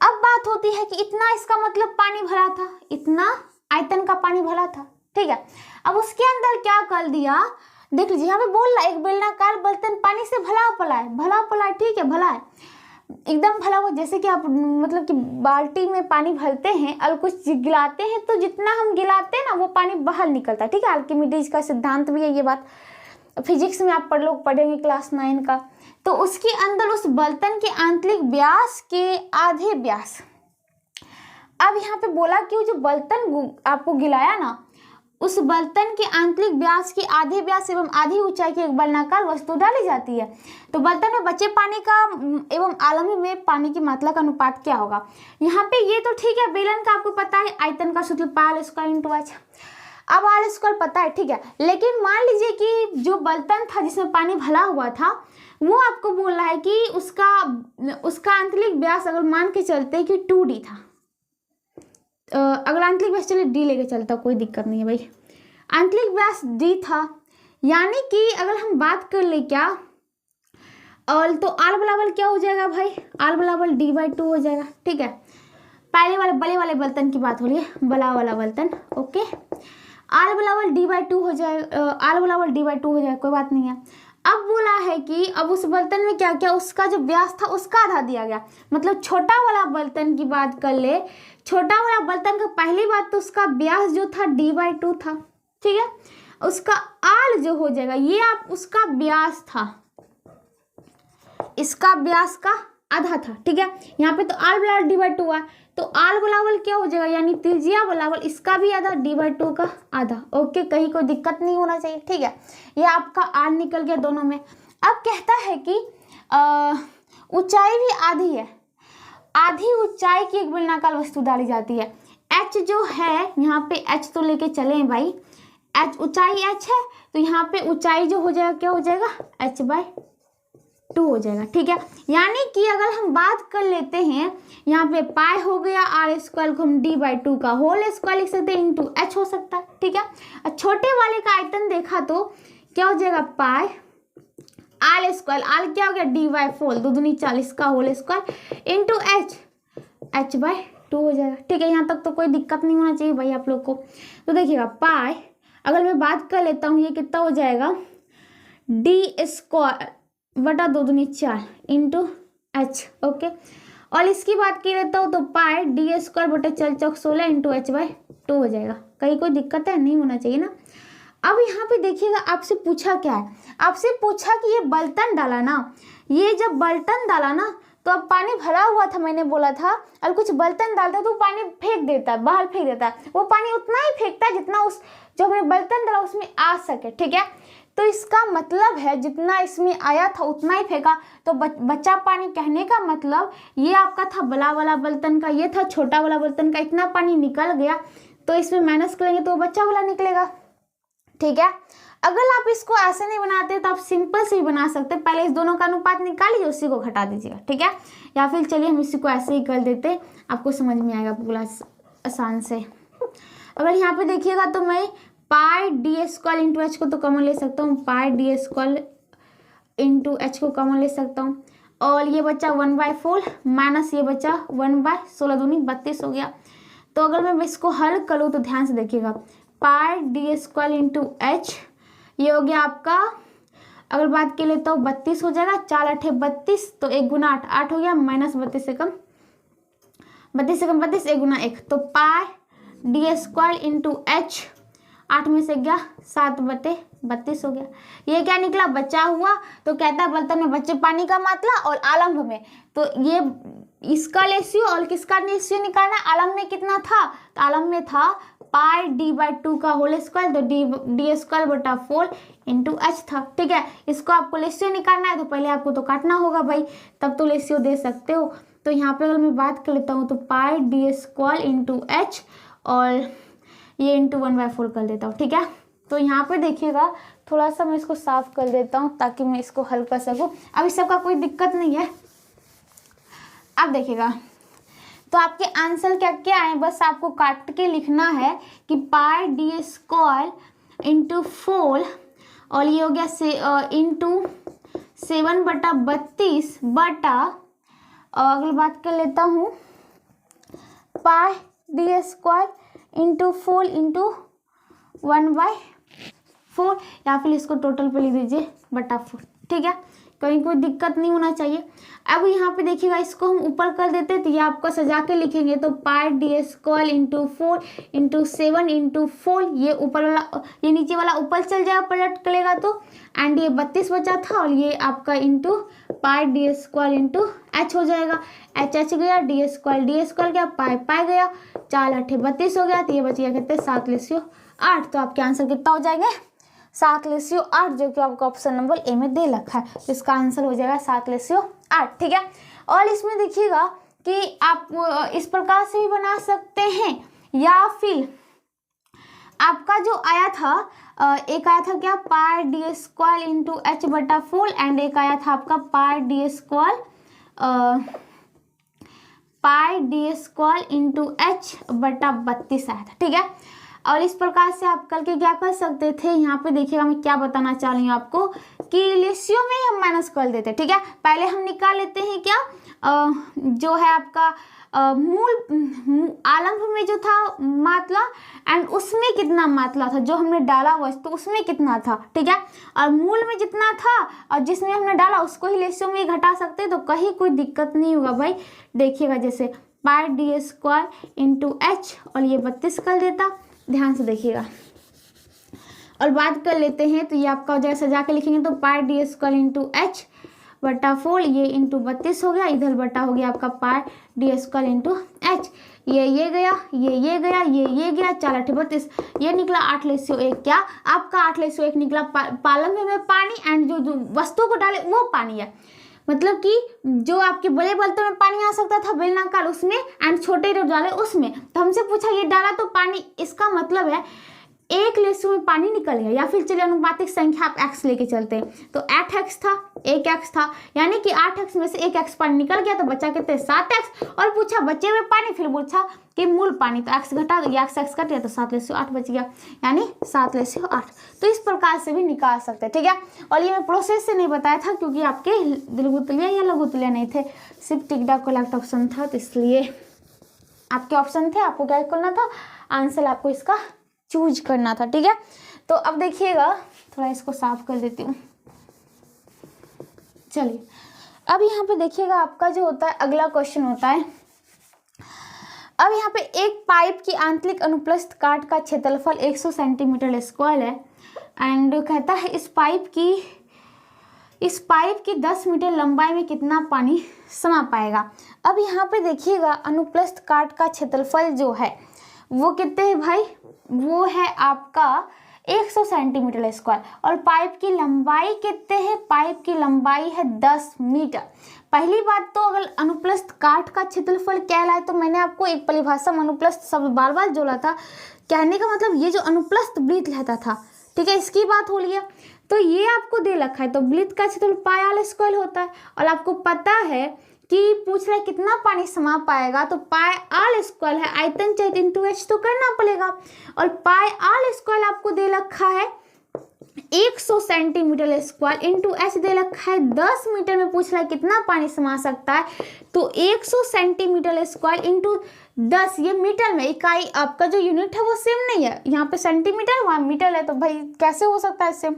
अब बात होती है कि इतना इसका मतलब पानी भरा था, इतना आयतन का पानी भरा था। ठीक है, अब उसके अंदर क्या कर दिया, देख लीजिए यहाँ पे बोल रहा है एक बेलनाकार बर्तन पानी से भरा पड़ा है। ठीक है, भला है, एकदम भला हुआ। जैसे कि आप मतलब कि बाल्टी में पानी भरते हैं और कुछ गिलाते हैं, तो जितना हम गिलाते हैं ना वो पानी बाहर निकलता है। ठीक है, आर्किमिडीज का सिद्धांत भी है, ये बात फिजिक्स में आप लोग पढ़ेंगे क्लास 9 का। तो उसके अंदर उस बर्तन के आंतरिक व्यास के आधे व्यास, अब यहाँ पे बोला कि वो जो बर्तन आपको गिलाया ना, उस बर्तन के आंतरिक व्यास के आधे व्यास एवं आधी ऊंचाई की एक बेलनाकार वस्तु डाली जाती है, तो बर्तन में बचे पानी का एवं आलम्ब में पानी की मात्रा का अनुपात क्या होगा। यहाँ पे ये तो ठीक है, बेलन का आपको पता है, आयतन का सूत्र पाई स्क्वायर इंटू एच। अब आल स्क्वायर पता है, ठीक है, लेकिन मान लीजिए कि जो बर्तन था जिसमें पानी भरा हुआ था, वो आपको बोल रहा है कि उसका आंतरिक व्यास अगर मान के चलते कि 2d था, अगर आंतरिक व्यास चले d लेके चलता कोई दिक्कत नहीं है भाई, आंतरिक व्यास d था, यानी कि अगर हम बात कर ले क्या, और तो आल बराबर क्या हो जाएगा भाई, आल बराबर d/2 हो जाएगा। ठीक है, पहले वाले बड़े वाले बर्तन की बात हो रही है, बड़ा वाला बर्तन। ओके, आल बराबर d/2 हो जाएगा, आल बराबर d/2 हो जाएगा, कोई बात नहीं है। अब बोला है कि अब उस बर्तन में क्या क्या, उसका जो व्यास था उसका आधा दिया गया, मतलब छोटा वाला बर्तन की बात कर ले, छोटा वाला बर्तन का पहली बात तो उसका व्यास जो था d/2 था। ठीक है, उसका आल जो हो जाएगा, ये आप उसका व्यास था, इसका व्यास का आधा था। ठीक है, यहाँ पे तो आल बराबर d/2 हुआ, तो आल बराबर क्या हो जाएगा, यानी त्रिज्या बराबर इसका भी आधा, d/2 का आधा। ओके, कहीं कोई दिक्कत नहीं होना चाहिए। ठीक है, ये आपका आर निकल गया दोनों में। अब कहता है कि ऊंचाई भी आधी है, आधी ऊंचाई की एक बेलनाकार वस्तु डाली जाती है। एच जो है यहाँ पे, एच तो लेके चले भाई, एच ऊंचाई एच है, तो यहाँ पे ऊंचाई जो हो जाएगा क्या हो जाएगा, h/2 हो जाएगा। ठीक है, यानी कि अगर हम बात कर लेते हैं, यहाँ पे पाई हो गया, आर स्क्वायर को हम d/2 का होल स्क्वायर लिख सकते हैं, इंटू एच हो सकता है। ठीक है, और छोटे वाले का आयतन देखा तो क्या हो जाएगा, पाई आल स्क्वायर, आल क्या हो गया d/4, 2 दूनी 40 का whole square into H, h/2 2 हो जाएगा। ठीक है, यहाँ तक तो कोई दिक्कत नहीं होना चाहिए भाई आप लोग को। तो देखिएगा पाई, अगर मैं बात कर लेता हूँ, ये कितना हो जाएगा d² बटा 2 दूनी 4 इंटू एच। ओके, और इसकी बात की लेता हूँ तो पाई d² बटे 4 चौक 16 इंटू h/2 हो जाएगा। कहीं कोई दिक्कत है, नहीं होना चाहिए ना। अब यहाँ पे देखिएगा आपसे पूछा क्या है, आपसे पूछा कि ये बर्तन डाला ना, ये जब बर्तन डाला ना तो अब पानी भरा हुआ था, मैंने बोला था, और कुछ बर्तन डालता है तो पानी फेंक देता है, बाहर फेंक देता है। वो पानी उतना ही फेंकता है जितना उस जो हमने बर्तन डाला उसमें आ सके। ठीक है, तो इसका मतलब है जितना इसमें आया था उतना ही फेंका, तो बचा पानी कहने का मतलब ये आपका था बड़ा वाला बर्तन का, ये था छोटा वाला बर्तन का, इतना पानी निकल गया, तो इसमें माइनस करेंगे तो बच्चा वाला निकलेगा। ठीक है, अगर आप इसको ऐसे नहीं बनाते तो आप सिंपल से ही बना सकते, पहले इस दोनों का अनुपात निकालिए, उसी को घटा दीजिएगा। ठीक है, या फिर चलिए हम इसी को ऐसे ही कर देते, आपको समझ में आएगा पूरा आसान से। अगर यहाँ पे देखिएगा तो मैं पाई d² इंटू एच को तो कॉमन ले सकता हूँ, पाई d² इंटू एच को कॉमन ले सकता हूँ, और ये बचा 1/4 माइनस ये बचा 1/16 दूनी 32 हो गया। तो अगर मैं इसको हल करूँ तो ध्यान से देखिएगा, पाई d² इंटू एच, ये हो गया आपका, अगर बात के लेता हूँ 32 हो जाएगा, 4 8 32, तो 1 गुना 8 8 हो गया, माइनस 32 से कम 32 1 गुना 1, तो पाई d² इंटू एच, 8 में से गया 7/32 हो गया। ये क्या निकला, बचा हुआ, तो कहता है बर्तन में बचे पानी का मात्रा और आलम्ब में, तो ये इसका रेशियो और किसका रेशियो निकालना, आलम्ब में कितना था, तो आलम्ब में था पाई d/2 का होल स्क्वायर, तो d² बटा 4 इंटू एच था। ठीक है, इसको आपको रेशियो निकालना है तो पहले आपको तो काटना होगा भाई, तब तो रेशियो दे सकते हो। तो यहाँ पे अगर मैं बात कर लेता हूँ तो पाई d² इंटू एच, और ये इंटू 1/4 कर देता हूँ। ठीक है, तो यहाँ पे देखिएगा थोड़ा सा मैं इसको साफ कर देता हूँ ताकि मैं इसको हल कर सकूँ। अब इस सबका कोई दिक्कत नहीं है। अब देखिएगा तो आपके आंसर क्या क्या आए, बस आपको काट के लिखना है कि पाई d² इंटू 4, और ये हो गया से इंटू 7/32 बटा, और अगली बात कर लेता हूँ पाई d² इंटू 4 इंटू 1/4, या फिर इसको टोटल पे लिख दीजिए बटा 4। ठीक है, कहीं कोई दिक्कत नहीं होना चाहिए। अब यहाँ पे देखिएगा इसको हम ऊपर कर देते, तो ये आपको सजा के लिखेंगे, तो पाई d² इंटू 4 इंटू 7 इंटू 4, ये ऊपर वाला ये नीचे वाला ऊपर चल जाएगा पलट करेगा तो, एंड ये 32 बचा था, और ये आपका into pi d² into H हो जाएगा, एच गया, d² गया, पाई गया, 4 8 32 हो गया, तो ये बच गया कितने 7/8। तो आपके आंसर कितना हो जाएंगे 7/8, जो कि आपको ऑप्शन नंबर ए में दे रखा है, तो इसका आंसर हो जाएगा 7/8। ठीक है, और इसमें देखिएगा कि आप इस प्रकार से भी बना सकते हैं, या फिर आपका जो आया था एक आया था क्या पाई d² इंटू एच बटा 4, एंड एक आया था आपका पाई d² इंटू एच बटा 32 आया था। ठीक है, और इस प्रकार से आप करके क्या कर सकते थे, यहाँ पे देखिएगा मैं क्या बताना चाह रही हूँ आपको कि रेशियो में ही हम माइनस कर देते। ठीक है, पहले हम निकाल लेते हैं क्या जो है आपका मूल आलम्ब में जो था मात्रा, एंड उसमें कितना मात्रा था जो हमने डाला वस्तु उसमें कितना था। ठीक है, और मूल में जितना था और जिसमें हमने डाला उसको ही रेशियो में ही घटा सकते, तो कहीं कोई दिक्कत नहीं होगा भाई। देखिएगा जैसे पाई d² इंटू एच, और ये 32 कर देता, ध्यान से देखिएगा। और बात कर लेते हैं तो ये आपका हो जाएगा, सजा के लिखेंगे तो पाई d² इंटू एच बटा 4, ये इंटू 32 हो गया, इधर बटा हो गया आपका पाई d² इंटू एच, ये गया, ये गया, ये गया, 4 8 32, ये निकला 8/1। क्या आपका 8/1 निकला, पालम में पानी, एंड जो वस्तु को डाले वो पानी है, मतलब कि जो आपके बड़े बर्तन में पानी आ सकता था बेलनाकार उसमें, एंड छोटे जो डाले उसमें। तो हमसे पूछा ये डाला तो पानी, इसका मतलब है 1/1 में पानी निकल गया, या फिर चलिए अनुपातिक संख्या आप x लेके चलते हैं, तो 8x था 1x था, यानी कि 8x में से 1x पानी निकल गया, तो बचा कितने 7x, और पूछा बचे हुए पानी, फिर पूछा कि मूल पानी, तो x घटा दो, x कट गया तो 7/8 बच गया, यानी 7/8। तो इस प्रकार से भी निकाल सकते हैं। ठीक है, और ये मैं प्रोसेस से नहीं बताया था क्योंकि आपके दीर्घ तुल्य या लघु तुल्य नहीं थे, सिर्फ टिक डाक को ऑप्शन था, तो इसलिए आपके ऑप्शन थे, आपको क्या करना था, आंसर आपको इसका चूज करना था। ठीक है, तो अब देखिएगा, थोड़ा इसको साफ कर देती हूँ। चलिए अब यहाँ पे देखिएगा, आपका जो होता है अगला क्वेश्चन होता है, अब यहाँ पे एक पाइप की आंतरिक अनुप्रस्थ काट का क्षेत्रफल 100 सेंटीमीटर स्क्वायर है एंड कहता है इस पाइप की 10 मीटर लंबाई में कितना पानी समा पाएगा। अब यहाँ पे देखिएगा अनुप्रस्थ काट का क्षेत्रफल जो है वो कितने है भाई, वो है आपका 100 सेंटीमीटर स्क्वायर और पाइप की लंबाई कितने है, पाइप की लंबाई है 10 मीटर। पहली बात तो अगर अनुप्रस्थ काट का क्षेत्रफल कहलाए तो मैंने आपको एक परिभाषा में अनुप्रस्थ शब्द बार बार जोड़ा था, कहने का मतलब ये जो अनुप्रस्थ वृत्त रहता था, ठीक है, इसकी बात हो रही है। तो ये आपको दे रखा है, तो वृत्त का क्षेत्रफल पाई आर स्क्वायर होता है और आपको पता है कि पूछ रहा है कितना पानी समा पाएगा, तो पाई आर स्क्वायर है, आयतन चाहिए इंटू एच तो करना पड़ेगा और पाई आर स्क्वायर आपको दे रखा है 100 सेंटीमीटर स्क्वायर इंटू एच दे रखा है 10 मीटर में, पूछ रहा है कितना पानी समा सकता है, तो 100 सेंटीमीटर स्क्वायर इंटू 10, ये मीटर में, इकाई आपका जो यूनिट है वो सेम नहीं है, यहाँ पे सेंटीमीटर वहाँ मीटर है, तो भाई कैसे हो सकता है सेम।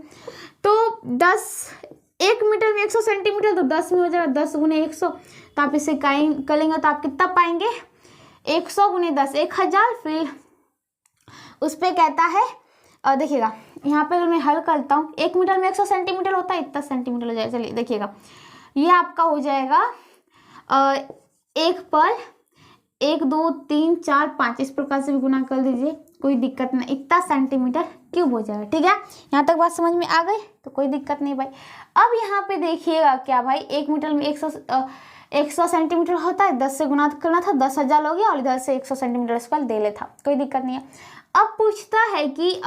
तो 10 1 मीटर में 100 सेंटीमीटर, तो 10 में हो जाएगा 10 गुने 100, तो आप इसे इकाई करेंगे तो आप कितना पाएंगे, 100 गुने 10 1000। फिर उस पर कहता है देखिएगा यहाँ पे अगर मैं हल करता हूँ, 1 मीटर में 100 सेंटीमीटर होता है, इतना सेंटीमीटर हो जाएगा। चलिए देखिएगा ये आपका हो जाएगा 1 पर 1 2 3 4 5 इस प्रकार से भी गुना कर दीजिए, कोई दिक्कत नहीं, इतना सेंटीमीटर क्यूब हो जाएगा। ठीक है, यहाँ तक बात समझ में आ गई, तो कोई दिक्कत नहीं भाई। अब यहाँ पे देखिएगा क्या भाई, 1 मीटर में 100 सेंटीमीटर होता है, 10 से गुना करना था, 10,000 हो गया और इधर से 100 सेंटीमीटर स्क्वायर दे ले था, कोई दिक्कत नहीं है। अब पूछता है कि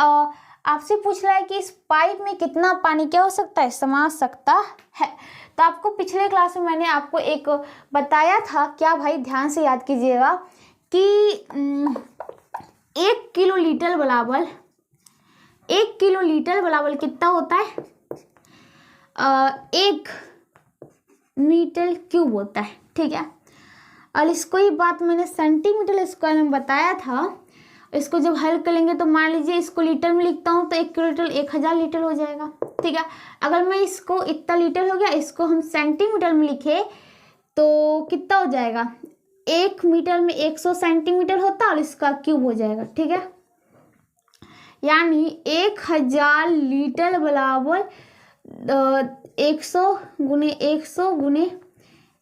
आपसे पूछ रहा है कि इस पाइप में कितना पानी क्या हो सकता है, समा सकता है। तो आपको पिछले क्लास में मैंने आपको एक बताया था, क्या भाई ध्यान से याद कीजिएगा कि 1 किलोलीटर बराबर कितना होता है, 1 मीटर क्यूब होता है। ठीक है, और इसको ही बात मैंने सेंटीमीटर स्क्वायर में बताया था, इसको जब हल करेंगे तो मान लीजिए इसको लीटर में लिखता हूँ तो 1 किलोलीटर 1000 लीटर हो जाएगा। ठीक है, अगर मैं इसको इतना लीटर हो गया, इसको हम सेंटीमीटर में लिखे तो कितना हो जाएगा, 1 मीटर में 100 सेंटीमीटर होता है और इसका क्यूब हो जाएगा। ठीक है, यानी 1000 लीटर बराबर 100 गुने 100 गुने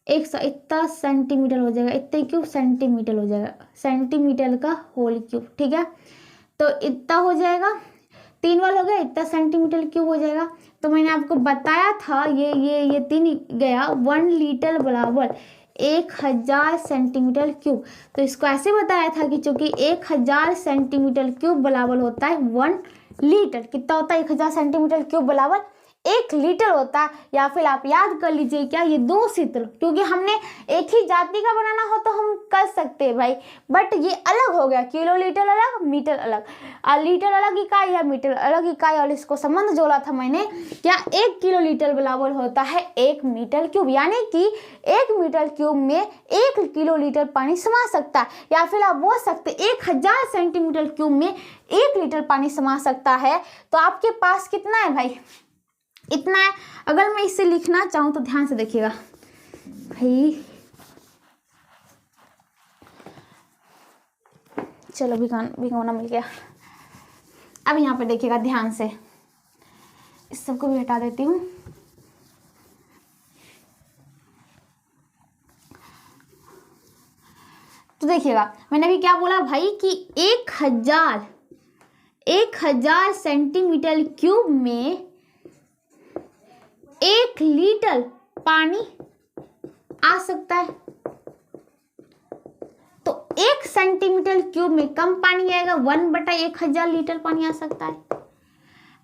100 इतना सेंटीमीटर हो जाएगा, इतने क्यूब सेंटीमीटर हो जाएगा, सेंटीमीटर का होल क्यूब। ठीक है, तो इतना हो जाएगा, 3 बार हो गया, इतना सेंटीमीटर क्यूब हो जाएगा। तो मैंने आपको बताया था ये 3 गया, 1 लीटर बराबर 1000 सेंटीमीटर क्यूब। तो इसको ऐसे बताया था कि चूंकि 1000 सेंटीमीटर क्यूब बराबर होता है 1 लीटर, कितना होता है 1000 सेंटीमीटर क्यूब बराबर 1 लीटर होता है। या फिर आप याद कर लीजिए क्या, ये 2 सूत्र, क्योंकि हमने एक ही जाति का बनाना हो तो हम कर सकते हैं भाई, बट ये अलग हो गया, किलोलीटर अलग, मीटर अलग, और लीटर अलग इकाई या मीटर अलग इकाई, और इसको संबंध जोड़ा था मैंने, क्या 1 किलोलीटर बराबर होता है 1 मीटर क्यूब, यानी कि 1 मीटर क्यूब में 1 किलोलीटर पानी समा सकता है। या फिर आप बोल सकते 1000 सेंटीमीटर क्यूब में 1 लीटर पानी समा सकता है। तो आपके पास कितना है भाई, इतना है। अगर मैं इसे लिखना चाहूँ तो ध्यान से देखिएगा भाई, चलो भिगोना मिल गया। अब यहाँ पे देखिएगा ध्यान से, इस सबको भी हटा देती हूँ। तो देखिएगा मैंने अभी क्या बोला भाई कि 1000 सेंटीमीटर क्यूब में 1 लीटर पानी आ सकता है। तो 1 सेंटीमीटर क्यूब में कम पानी आएगा, 1/1000 लीटर पानी आ सकता है।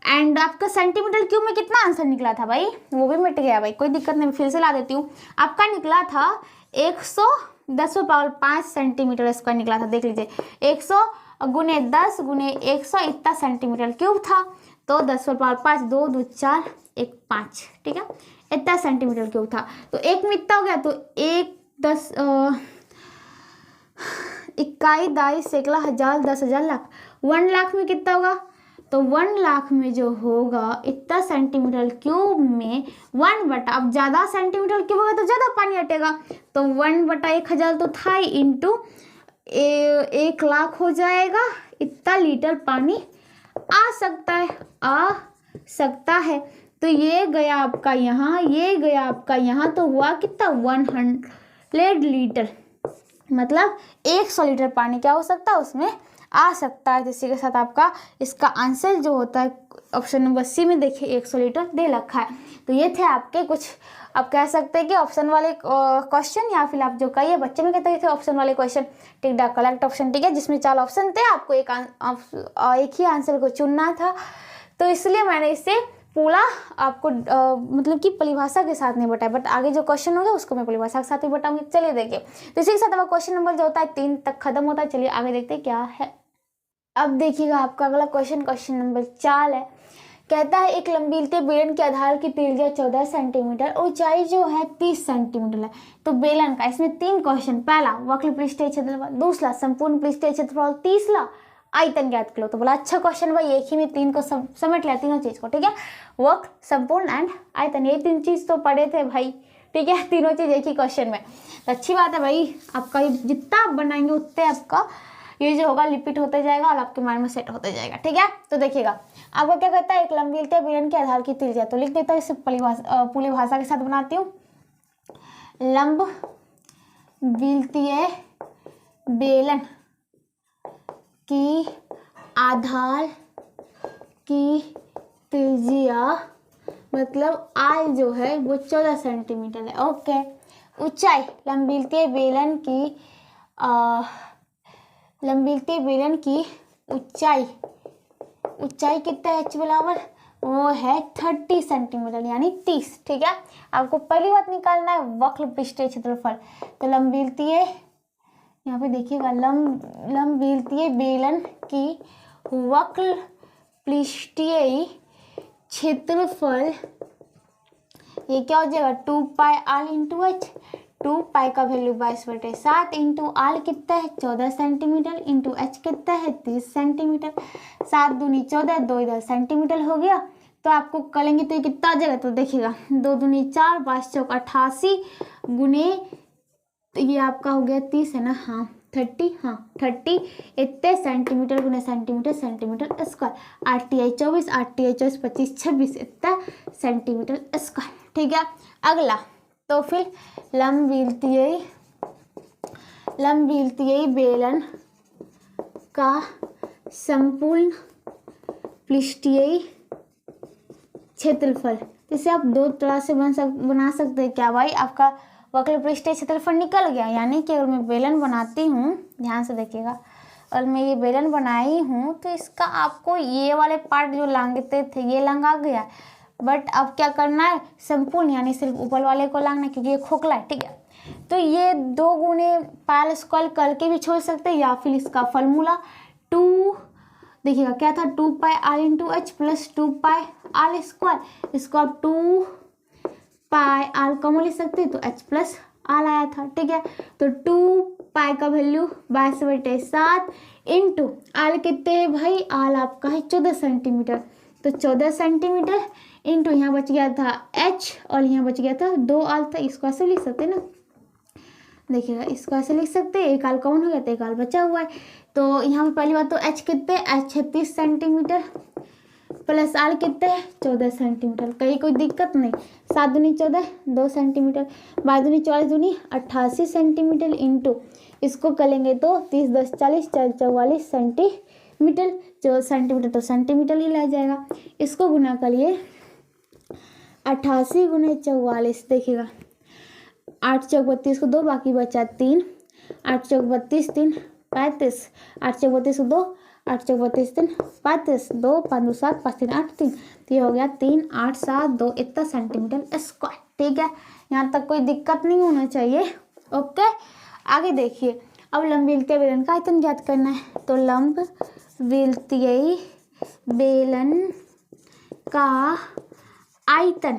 एंड आपका सेंटीमीटर क्यूब में कितना आंसर निकला था भाई, वो भी मिट गया भाई, कोई दिक्कत नहीं, फिर से ला देती हूँ। आपका निकला था 110⁵ सेंटीमीटर स्क्वायर निकला था, देख लीजिए 100 गुने 10 गुने 100 इतना सेंटीमीटर क्यूब था। तो 10⁵ 2 2 4 1 5, ठीक है, इतना सेंटीमीटर क्यूब था। तो 1 में इतना हो गया, तो 1 10 इकाई, दाई, सैकड़ा, हजार, 10,000, लाख। 1 लाख में कितना होगा? तो 1 लाख में जो होगा इतना सेंटीमीटर क्यूब में 1 बटा, अब ज़्यादा सेंटीमीटर क्यूब होगा तो ज़्यादा पानी हटेगा, तो 1 बटा 1,000 तो था ही, इंटू 1 लाख हो जाएगा। इतना लीटर पानी आ सकता है। तो ये गया आपका यहाँ, ये गया आपका यहाँ, तो हुआ कितना? 100 लीटर, मतलब 100 लीटर पानी क्या हो सकता है? उसमें आ सकता है। इसी के साथ आपका इसका आंसर जो होता है ऑप्शन नंबर सी में देखिए 100 लीटर दे रखा है। तो ये थे आपके कुछ, आप कह सकते हैं कि ऑप्शन वाले क्वेश्चन, या फिर आप जो कहिए बच्चे में कहते थे ऑप्शन वाले क्वेश्चन। ठीक है, करेक्ट ऑप्शन, ठीक है, जिसमें 4 ऑप्शन थे, आपको एक ही आंसर को चुनना था। तो इसलिए मैंने इसे पूरा आपको मतलब कि परिभाषा के साथ नहीं बताया, बट आगे जो क्वेश्चन होगा उसको मैं परिभाषा के साथ ही बताऊंगी। चलिए देखिए, तो इसी के साथ आपका क्वेश्चन नंबर जो होता है 3 तक खत्म होता है। चलिए आगे देखते हैं क्या है। अब देखिएगा आपका अगला क्वेश्चन नंबर 4 है। कहता है एक लंबीलते बेलन के आधार की त्रिज्या 14 सेंटीमीटर, ऊंचाई जो है 30 सेंटीमीटर है। तो बेलन का इसमें 3 क्वेश्चन, पहला वक्र पृष्ठीय क्षेत्रफल, दूसरा संपूर्ण पृष्ठीय क्षेत्रफल, तीसरा आयतन ज्ञात करो। तो बोला अच्छा क्वेश्चन भाई, एक ही में 3 को समेट लिया, तीनों चीज को। ठीक है, वक्र, संपूर्ण एंड आयतन, ये 3 चीज तो पढ़े थे भाई। ठीक है, तीनों चीज एक ही क्वेश्चन में। तो अच्छी बात है भाई, आपका जितना आप बनाएंगे उतने आपका ये जो होगा रिपीट होते जाएगा और आपके माइंड में सेट होते जाएगा। ठीक है, तो देखिएगा आपको क्या कहता है, एक लंबीलते बेलन के आधार की त्रिज्या, तो लिख देता हूँ इसे पूरी भाषा के साथ बनाती हूँ। लंबीलतीय बेलन की आधार की त्रिज्या, मतलब आय जो है वो 14 सेंटीमीटर है। ओके, ऊंचाई लंबीलतीय बेलन की ऊंचाई कितना है एच बराबर, वो है 30 सेंटीमीटर यानी 30। ठीक है, आपको पहली बात निकालना है वक्र पृष्ठीय क्षेत्रफल। तो लंबीलतीय, यहाँ पे देखिएगा, लंबीलतीय बेलन की वक्र पृष्ठीय क्षेत्रफल, ये क्या हो जाएगा 2 पाई आर इंटू एच। 2 पाई का वैल्यू 22/7 इंटू आर कितना है 14 सेंटीमीटर इंटू एच कितना है 30 सेंटीमीटर। 7 दूनी 14, 2 इधर सेंटीमीटर हो गया। तो आपको करेंगे तो ये कितना आ जाएगा, तो देखिएगा 2 दूनी 4, 5 चौक 88 गुने, ये आपका हो गया 30 है ना, हाँ 30 इतने सेंटीमीटर गुने सेंटीमीटर स्क्वायर। 8×24 8×24 25 26 इतना सेंटीमीटर स्क्वायर। ठीक है, अगला तो फिर लंबीलतीय बेलन का संपूर्ण पृष्ठीय क्षेत्रफल, इसे आप 2 तरह से बना सकते हैं। क्या भाई, आपका वक्र पृष्ठीय क्षेत्रफल निकल गया, यानी कि अगर मैं बेलन बनाती हूँ, ध्यान से देखिएगा, और मैं ये बेलन बनाई हूँ तो इसका आपको ये वाले पार्ट जो लांगते थे ये लंगा गया, बट अब क्या करना है, संपूर्ण यानी सिर्फ ऊपर वाले को लांगना, क्योंकि ये खोखला है। ठीक है, तो ये 2 गुने पाई स्क्वायर करके भी छोड़ सकते हैं, या फिर इसका फॉर्मूला 2, देखिएगा क्या था, 2 pi r into h plus 2 pi r square, इसको आप 2 पाई आर कम लिख सकते हैं, तो एच प्लस आर आया था। ठीक है, तो 2 पाई का वैल्यू 22/7 इंटू आर कितने है भाई, आर आपका है 14 सेंटीमीटर, तो 14 सेंटीमीटर इंटू यहाँ बच गया था एच और यहाँ बच गया था 2 आर था, इसको ऐसे लिख सकते हैं ना, देखिएगा इसको ऐसे लिख सकते हैं, एक आर कौन हो गया था, एक आर बचा हुआ है। तो यहाँ पे पहली बात तो एच कितने, एच 36 सेंटीमीटर प्लस आर कितने 14 सेंटीमीटर, कहीं कोई दिक्कत नहीं। 7 दूनी 14 2 सेंटीमीटर, 12 दूनी 44 दूनी 88 सेंटीमीटर इंटू इसको करेंगे तो 30 10 40 4 44 सेंटीमीटर, जो सेंटीमीटर तो सेंटीमीटर ही लग जाएगा। इसको गुना करिए 88 गुने 44, देखिएगा 8 चौक 32 को 2, बाकी बचा 3, 8 चौक 32 3 35, 8 चौक 32 को 2, 8 चौक 32 3 35, 2 5 2 7 5 3 8 3, तो ये हो गया 3 8 7 2 इतना सेंटीमीटर स्क्वायर। ठीक है, यहाँ तक कोई दिक्कत नहीं होना चाहिए। ओके, आगे देखिए, अब लंबीलतीय बेलन का आयतन ज्ञात करना है। तो लंबीलतीय बेलन का आयतन,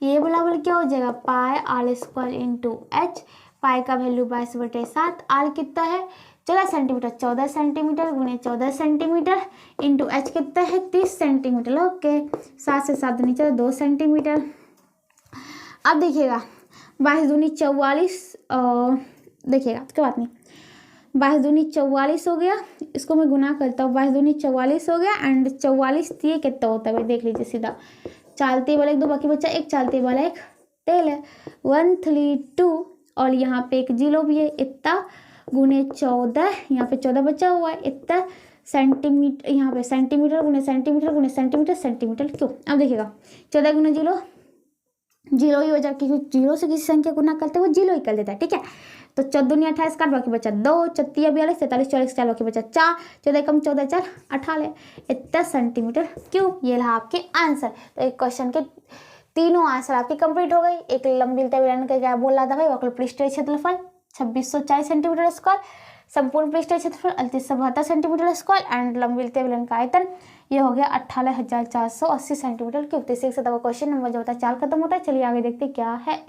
ये बराबर क्या हो जाएगा, पाई आर स्क्वायर इंटू एच, पाई का वैल्यू 22/7, आर कितना है 14 सेंटीमीटर, 14 सेंटीमीटर गुणे 14 सेंटीमीटर इंटू एच कितना है 30 सेंटीमीटर। ओके, 7 से 7 दूनी 2 सेंटीमीटर। अब देखिएगा 22 दूनी 44, देखिएगा कोई बात नहीं, 22 दूनी 44 हो गया, इसको मैं गुना करता हूँ, 22 दूनी 44 हो गया एंड 44 ये कितना होता है भाई देख लीजिए सीधा, चालते वाला 1 2 बाकी बच्चा 1, चालते वाला 1 टेल है 132 और यहाँ पे एक जीरो भी है, इतना गुने 14, यहाँ पे 14 बचा हुआ है, इतना सेंटीमीटर, यहाँ पे सेंटीमीटर गुने सेंटीमीटर गुने सेंटीमीटर सेंटीमीटर क्यों। अब देखिएगा 14 गुना जीरो, जीरो ही हो जाए क्योंकि जीरो से किसी संख्या गुना करते हुए जीरो ही कर देता है, ठीक है। तो 14 दूनी 28 काट बाकी बचा 2, 34 42 43 44 4 बाकी बचा 4, 14 कम 14 4 18 इतना सेंटीमीटर क्यूब। ये रहा आपके आंसर। तो एक क्वेश्चन के तीनों आंसर आपके कंप्लीट हो गई। एक लंबी बेलन का क्या बोल रहा था भाई, वक्र पृष्ठीय क्षेत्रफल 2640 सेंटीमीटर स्क्वायर, संपूर्ण पृष्ठीय क्षेत्रफल 3872 सेंटीमीटर स्क्वायर एंड लंबी बेलन का आयतन ये हो गया 18,480 सेंटीमीटर क्यूब। तो इसी के साथ क्वेश्चन नंबर जो होता है 4 खत्म होता है। चलिए आगे देखते क्या है।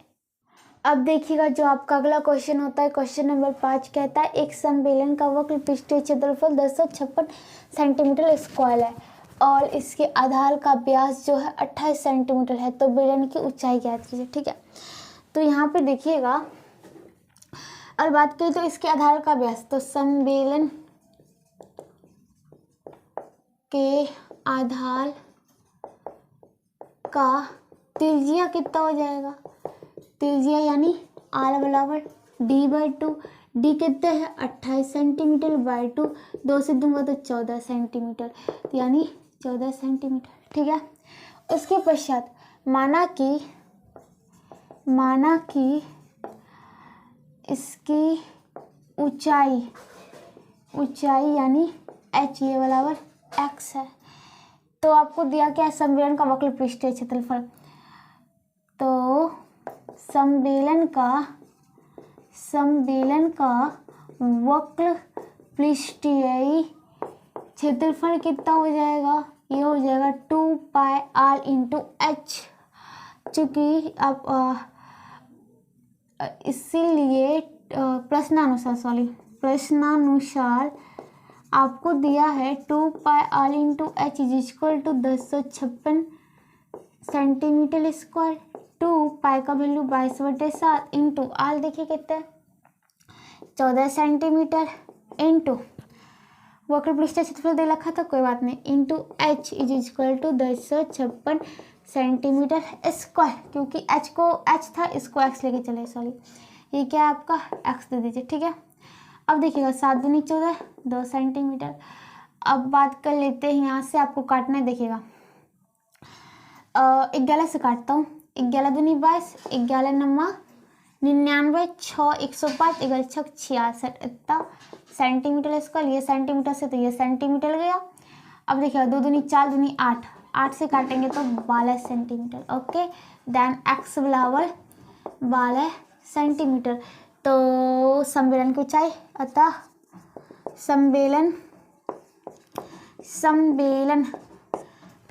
अब देखिएगा जो आपका अगला क्वेश्चन होता है, क्वेश्चन नंबर 5 कहता है एक समबेलन का वक्र पृष्ठीय क्षेत्रफल 1056 सेंटीमीटर स्क्वायर है और इसके आधार का व्यास जो है 28 सेंटीमीटर है, तो बेलन की ऊंचाई ज्ञात कीजिए, ठीक है। तो यहाँ पे देखिएगा और बात करें तो इसके आधार का व्यास, तो समबेलन के आधार का त्रिज्या कितना हो जाएगा, त्रिज्या यानी आर बराबर d/2, डी कितने है 28 सेंटीमीटर बाई 2, 2 से दूंगा तो 14 सेंटीमीटर, यानी 14 सेंटीमीटर, ठीक है। उसके पश्चात माना कि इसकी ऊंचाई यानी h ये बराबर x है। तो आपको दिया क्या है समबेलन का वक्र पृष्ठीय क्षेत्रफल, तो समबेलन का वक्र पृष्ठीय क्षेत्रफल कितना हो जाएगा, ये हो जाएगा 2πr इंटू एच। चूँकि आप इसीलिए प्रश्नानुसार आपको दिया है 2πr into H is equal to 1056 centimetre square. 2π का वैल्यू 22/7 इंटू आर देखिए कितना है 14 सेंटीमीटर इंटू वक्र पृष्ठीय क्षेत्रफल दे रखा था कोई बात नहीं, into H is equal to 1056 centimetre square, क्योंकि एच था इसको एक्स लेके चले, सॉरी ये क्या है आपका एक्स दे दीजिए, ठीक है। अब देखिएगा 7 दूनी 14 2 सेंटीमीटर। अब बात कर लेते हैं यहाँ से आपको काटना है, देखिएगा 11 से काटता हूँ, 11 दूनी 22, 11 नम्मा 99, 6 105, 11 6 66 इतना सेंटीमीटर स्क्वायर। ये सेंटीमीटर से तो ये सेंटीमीटर गया। अब देखिएगा 2 दूनी 4 दूनी 8, 8 से काटेंगे तो 12 सेंटीमीटर। ओके, देन एक्स बराबर 12 सेंटीमीटर। तो समबेलन की ऊंचाई, अतः समबेलन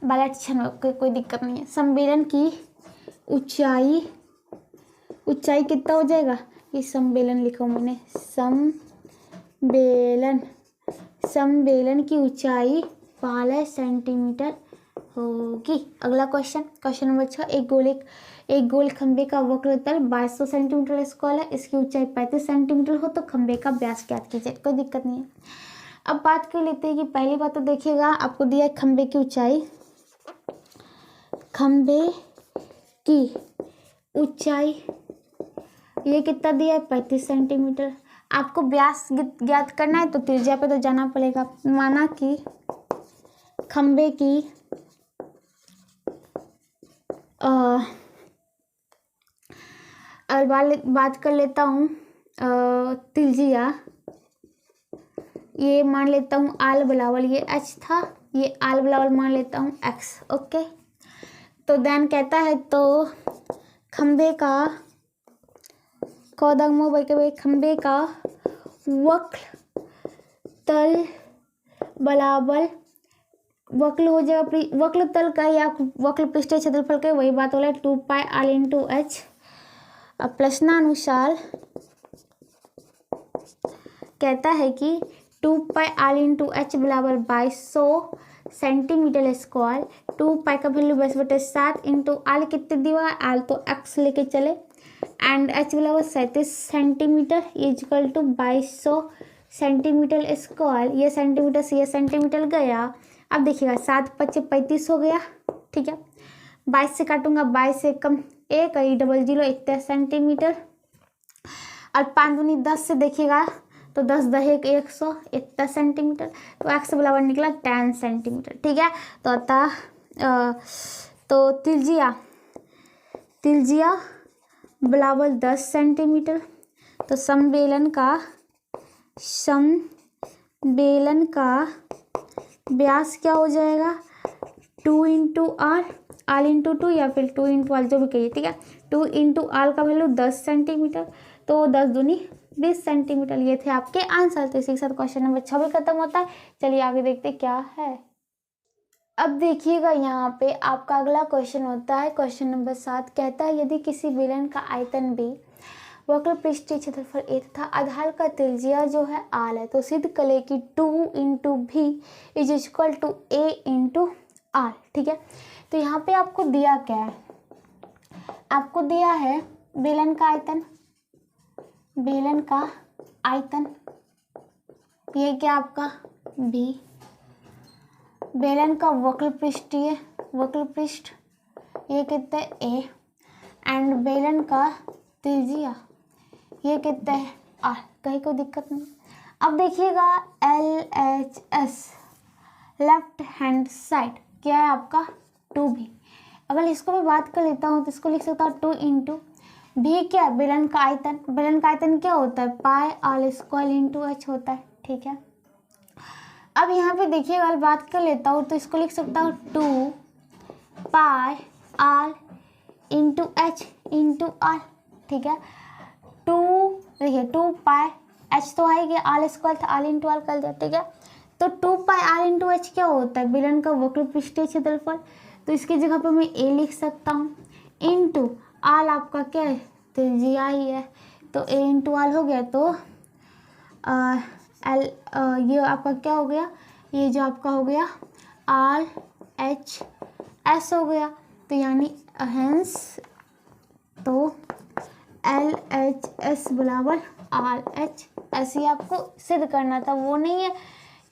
वाला कोई दिक्कत नहीं है। समबेलन की ऊंचाई कितना हो जाएगा, ये समबेलन लिखा हूँ मैंने, समबेलन की ऊंचाई 12 सेंटीमीटर होगी। अगला क्वेश्चन नंबर 6, एक गोल खंबे का वक्र तल 2200 सेंटीमीटर स्क्वायर है, इसकी ऊंचाई 35 सेंटीमीटर हो तो खंबे का व्यास ज्ञात कीजिए। कोई दिक्कत नहीं है। अब बात कर लेते हैं कि पहली बात तो देखिएगा आपको दिया है खंबे की ऊंचाई ये कितना दिया है 35 सेंटीमीटर। आपको व्यास ज्ञात करना है तो त्रिज्या पे तो जाना पड़ेगा। माना कि खंबे की बात कर लेता हूँ त्रिज्या, ये मान लेता हूँ आल बराबर, ये एच था, ये आल बराबर मान लेता हूँ एक्स। ओके, तो देन कहता है तो खंबे का खंबे का वक्र तल बराबर वक्र हो जाएगा, वक्र तल का या वक्र पृष्ठीय क्षेत्रफल का वही बात हो रहा है 2πr इंटू एच। अब प्रश्नानुसार कहता है कि 2 पाई आर इंटू एच बराबर 2200 सेंटीमीटर स्क्वायर। 2 पाई का वैल्यू 22/7 इंटू आर कितने दिया है, आर तो एक्स लेके चले, एंड एच बराबर 37 centimetre equal to 2200 centimetre square. ये सेंटीमीटर से ये सेंटीमीटर गया। अब देखिएगा 7×5 = 35 हो गया, ठीक है। 22 से काटूंगा, 22 से कम 1 00 इतना सेंटीमीटर, और 5×10 से देखिएगा तो 10×1 = 100 इतना सेंटीमीटर। तो एक्स बराबर निकला 10 सेंटीमीटर, ठीक है। तो अतः तो त्रिज्या बराबर 10 सेंटीमीटर। तो समबेलन का व्यास क्या हो जाएगा, 2 इंटू आर, आर इंटू 2 या फिर 2 इंटू आर, जो भी कहिए, ठीक है। 2 इंटू आर का वैल्यू 10 सेंटीमीटर, तो 10 दूनी 20 सेंटीमीटर। ये थे आपके आंसर। तो इसी के साथ क्वेश्चन नंबर 6 भी खत्म होता है। चलिए आगे देखते क्या है। अब देखिएगा यहाँ पे आपका अगला क्वेश्चन होता है क्वेश्चन नंबर 7। कहता है यदि किसी बेलन का आयतन b, वक्र पृष्ठीय क्षेत्रफल a तथा आधार का त्रिज्या जो है r है, तो सिद्ध करें कि 2 into v is equal to a into r, ठीक है। तो यहाँ पे आपको दिया क्या है, आपको दिया है बेलन का आयतन, ये क्या आपका b, बेलन का वक्र पृष्ठ ये कितना है a, एंड बेलन का त्रिज्या ये कितना है r, कहीं कोई दिक्कत नहीं। अब देखिएगा LHS लेफ्ट हैंड साइड क्या है आपका 2b। अगर इसको मैं बात कर लेता हूँ तो इसको लिख सकता हूँ 2 इंटू भी क्या है बेलन का आयतन क्या होता है, पाई आर स्क्वायर इंटू एच होता है, ठीक है। अब यहाँ पे देखिए अगर बात कर लेता हूँ तो इसको लिख सकता हूँ 2 pi r into h into r, ठीक है। 2 देखिए 2 पाई एच तो आई गया, आर स्क्वायर था, आर इंटू आर कर दिया, ठीक है। तो 2 पाई आर इंटू एच क्या होता है, बेलन का वक्र पृष्ठीय क्षेत्रफल। तो इसकी जगह पर मैं ए लिख सकता हूँ, इंटू आर आपका क्या है, त्रिज्या ही है, तो ए इंटू आर हो गया। तो ये आपका क्या हो गया, ये जो आपका हो गया RHS हो गया। तो यानी हेंस तो LHS बराबर RHS ही आपको सिद्ध करना था, वो नहीं है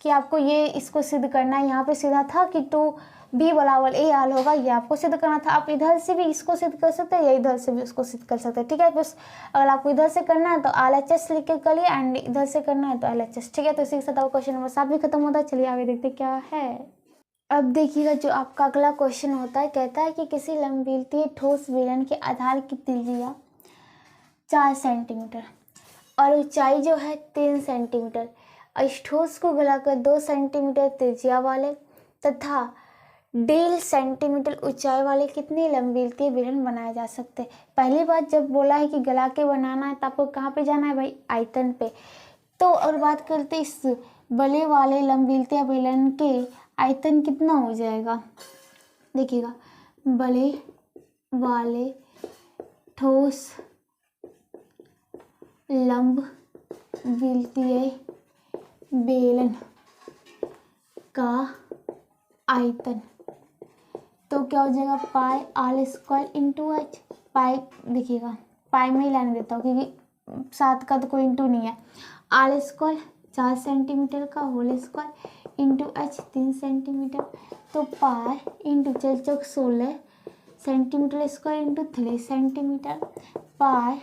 कि आपको ये इसको सिद्ध करना है। यहाँ पे सीधा था कि 2b बराबर a आल होगा, ये आपको सिद्ध करना था। आप इधर से भी इसको सिद्ध कर सकते हैं या इधर से भी उसको सिद्ध कर सकते हैं, ठीक है। बस अगर आपको इधर से करना है तो RHS लिख के करिए, एंड इधर से करना है तो LHS, ठीक है। तो इसी के साथ आपका क्वेश्चन नंबर 7 भी खत्म होता है। चलिए आगे देखते क्या है। अब देखिएगा जो आपका अगला क्वेश्चन होता है, कहता है कि किसी लंबवृत्तीय ठोस बेलन के आधार की त्रिज्या 4 सेंटीमीटर और ऊंचाई जो है 3 सेंटीमीटर, इस ठोस को गलाकर 2 सेंटीमीटर त्रिज्या वाले तथा 1.5 सेंटीमीटर ऊंचाई वाले कितने लंबवृत्तीय बेलन बनाए जा सकते हैं। पहली बात जब बोला है कि गला के बनाना है तो आपको कहाँ पे जाना है भाई, आयतन पे। तो और बात करते इस बड़े वाले लंबवृत्तीय बेलन के आयतन कितना हो जाएगा, देखिएगा बड़े वाले ठोस लंबवृत्तीय बेलन का आयतन तो क्या हो जाएगा, पाई आर स्क्वायर इंटू एच। पाई देखिएगा पाई में ही लाने देता हूँ क्योंकि 7 का तो कोई इंटू नहीं है। आर स्क्वायर 4 सेंटीमीटर का whole square into H 3 centimetre, तो पाई इंटू 4 चौक 16 centimetre square into 3 centimetre, pi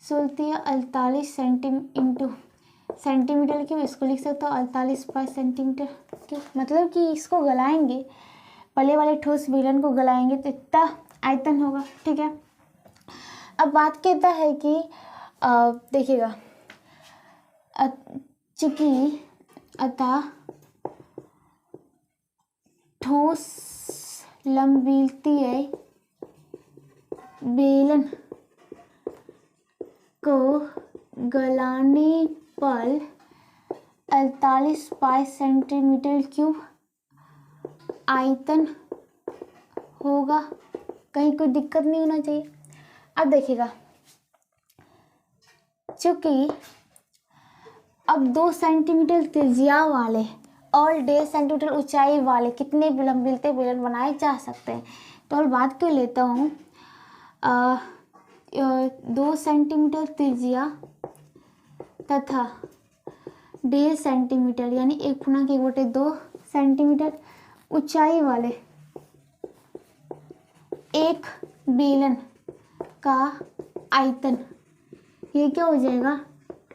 16 48 into centimetre क्यों, इसको लिख सकता हूँ 48 पाई सेंटीमीटर क्यों, मतलब कि इसको गलाएंगे, पले वाले ठोस बेलन को गलाएंगे तो इतना आयतन होगा, ठीक है। अब बात कहता है कि देखिएगा चूंकि अतः ठोस लंबवृत्तीय बेलन को गलाने पर 48 पाई सेंटीमीटर क्यूब आयतन होगा, कहीं कोई दिक्कत नहीं होना चाहिए। अब देखिएगा चूंकि अब 2 सेंटीमीटर त्रिज्या वाले और 1.5 सेंटीमीटर ऊंचाई वाले कितने मिलते बेलन बनाए जा सकते हैं। तो अब बात कर लेता हूँ 2 सेंटीमीटर त्रिज्या तथा 1.5 सेंटीमीटर यानी 1/1/2 सेंटीमीटर ऊंचाई वाले एक बेलन का आयतन, ये क्या हो जाएगा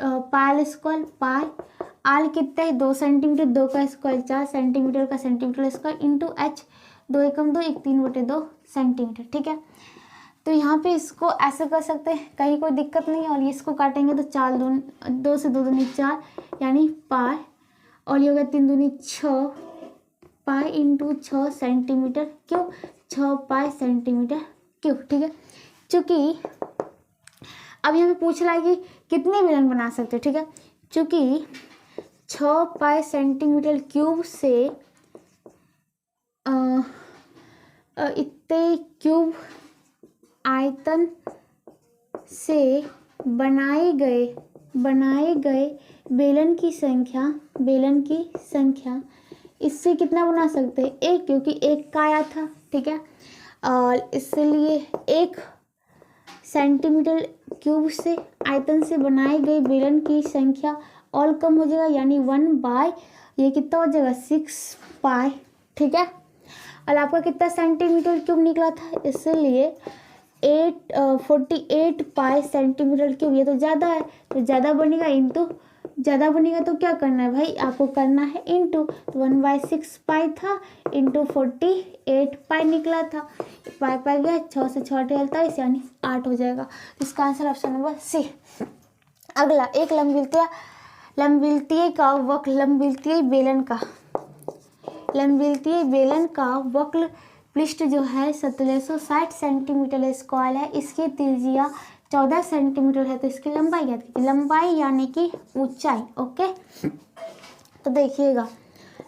पायल स्क्वायर, पाय आल कितना है 2 सेंटीमीटर, 2 का स्क्वायर 4 सेंटीमीटर का सेंटीमीटर स्क्वायर इंटू एच 2 एकम 2 1 3/2 सेंटीमीटर। ठीक है, तो यहाँ पे इसको ऐसे कर सकते हैं, कहीं कोई दिक्कत नहीं है। और इसको काटेंगे तो 4 2 से 2 दूनी 4 यानी पाय, और ये हो गया 3 दूनी 6 पाई इंटू 6 सेंटीमीटर क्यूब, 6 पाई सेंटीमीटर क्यूब। ठीक है, चूँकि अब यहाँ पे पूछ रहा है कि कितने बेलन बना सकते हैं। ठीक है, चूँकि 6 पाई सेंटीमीटर क्यूब से इतने क्यूब आयतन से बनाए गए बेलन की संख्या इससे कितना बना सकते हैं एक, क्योंकि एक का आया था। ठीक है, और इसलिए 1 सेंटीमीटर क्यूब से आयतन से बनाई गई बेलन की संख्या और कम हो जाएगा, यानी 1/, ये कितना हो जाएगा 6 पाई। ठीक है, और आपका कितना सेंटीमीटर क्यूब निकला था, इसलिए 48 पाई सेंटीमीटर क्यूब। ये तो ज़्यादा है, तो ज़्यादा बनेगा तो क्या करना है भाई, आपको करना है इंटू। 1/6 पाई था इंटू 48 पाई निकला था, पाई गया 6 से 6 48 यानी 8 हो जाएगा। इसका आंसर ऑप्शन नंबर सी। अगला एक लंबिलतीय बेलन का वक्र पृष्ठ जो है 1760 सेंटीमीटर स्क्वायर है, इसकी त्रिज्या 14 सेंटीमीटर है, तो इसकी लंबाई याद कीजिए, लंबाई यानी कि ऊंचाई। ओके, तो देखिएगा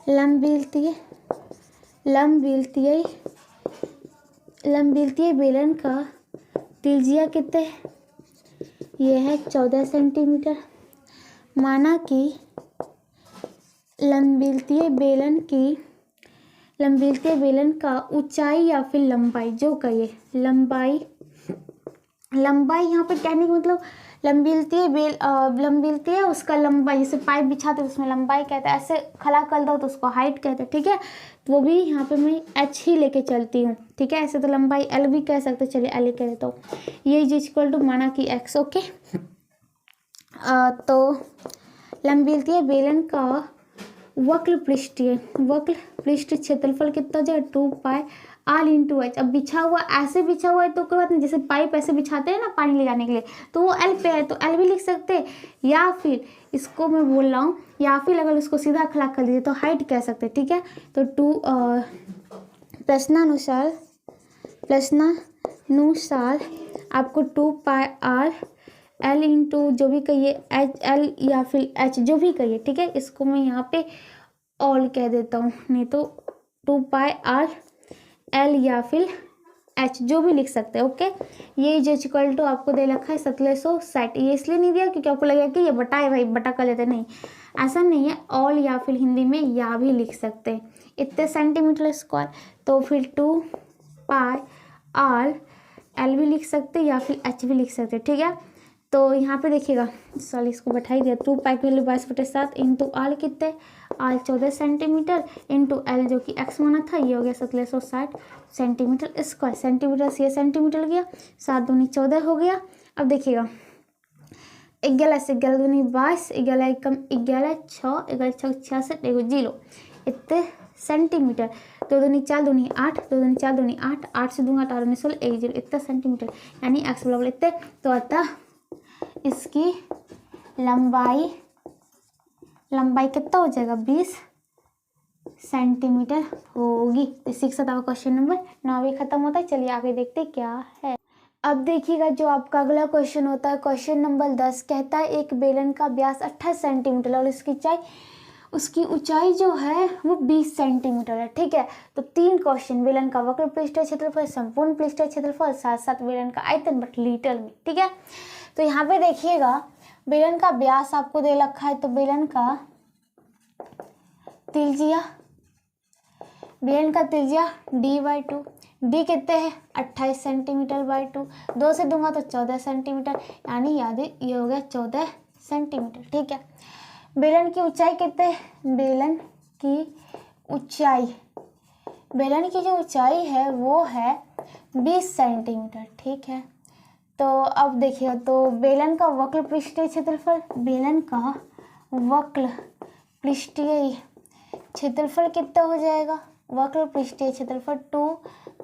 लंबिलतीय बेलन का त्रिज्या कितने है, ये है 14 सेंटीमीटर। माना कि लंबिलतीय बेलन का ऊंचाई या फिर लंबाई जो कहिए, लंबाई यहाँ पर कहने का मतलब लंबिलतीय उसका लंबाई, जैसे पाइप बिछाते हैं उसमें लंबाई कहते हैं, ऐसे खला कर दो तो उसको हाइट कहते हैं। ठीक है, तो वो भी यहाँ पे मैं एच ही लेके चलती हूँ। ठीक है, ऐसे तो लंबाई एल भी कह सकते, चलिए एल ही कह देता हूँ। ये इक्वल टू माना कि एक्स। ओके, तो लंबिलतीय बेलन का वक्र पृष्ठ क्षेत्रफल कितना हो जाएगा 2 पाई आल इंटू एच। अब ऐसे बिछा हुआ है तो कोई बात नहीं, जैसे पाइप ऐसे बिछाते हैं ना पानी ले जाने के लिए, तो वो एल पे है तो एल भी लिख सकते हैं, या फिर इसको मैं बोल रहा हूँ, या फिर अगर उसको सीधा खड़ा कर दीजिए तो हाइट कह सकते हैं। ठीक है, तो प्रश्नानुसार आपको 2 पाई आर एल इंटू जो भी कहिए एच एल या फिर एच जो भी कहिए। ठीक है, इसको मैं यहाँ पे ऑल कह देता हूँ, नहीं तो 2 पाई आर एल या फिर एच जो भी लिख सकते हैं। ओके, ये जो इक्वल टू आपको दे रखा है 1760, ये इसलिए नहीं दिया क्योंकि आपको लगेगा कि ये बटा है भाई, बटा कर लेते, नहीं ऐसा नहीं है, ऑल या फिर हिंदी में या भी लिख सकते हैं। इतने सेंटीमीटर स्क्वायर, तो फिर 2 पाई आर एल भी लिख सकते या फिर एच भी लिख सकते। ठीक है, तो यहाँ पे देखिएगा, सॉरी इसको बैठा ही दिया, 2 पाई की वैल्यू 22/7 इंटू आर कितने, आर 14 सेंटीमीटर इंटू एल जो कि एक्स माना था, ये हो गया 1760 सेंटीमीटर स्क्वायर। सेंटीमीटर से ये सेंटीमीटर गया, 7 दूनी 14 हो गया। अब देखिएगा 11 से 11 दूनी 22, 11 एकम 11 6 11 6 66 एगो 0 इतने सेंटीमीटर। 2 दूनी 4 दूनी 8, 2 दूनी 4 दूनी 8, 8 से दूंगा 8 दूनी 16 1 0 इतने सेंटीमीटर, यानी एक्स बराबर इतने। तो अतः इसकी लंबाई कितना हो जाएगा 20 सेंटीमीटर होगी। इसी के साथ आपका क्वेश्चन नंबर 9 खत्म होता है। चलिए आगे देखते क्या है। अब देखिएगा जो आपका अगला क्वेश्चन होता है, क्वेश्चन नंबर 10 कहता है एक बेलन का व्यास 28 सेंटीमीटर और उसकी ऊंचाई जो है वो 20 सेंटीमीटर है। ठीक है, तो 3 क्वेश्चन, बेलन का वक्र पृष्ठ क्षेत्रफल, संपूर्ण पृष्ठ क्षेत्रफल, साथ साथ बेलन का आयतन बट लीटर में। ठीक है, तो यहाँ पे देखिएगा बेलन का व्यास आपको दे रखा है, तो बेलन का त्रिज्या d/2, डी कितने हैं 28 सेंटीमीटर बाई 2, 2 से दूंगा तो 14 सेंटीमीटर, यानी याद ये हो गया 14 सेंटीमीटर। ठीक है, बेलन की ऊंचाई कितने, बेलन की जो ऊंचाई है वो है 20 सेंटीमीटर। ठीक है, तो अब देखिए, तो बेलन का वक्र पृष्ठीय क्षेत्रफल, बेलन का वक्र पृष्ठीय क्षेत्रफल कितना हो जाएगा, वक्र पृष्ठीय क्षेत्रफल 2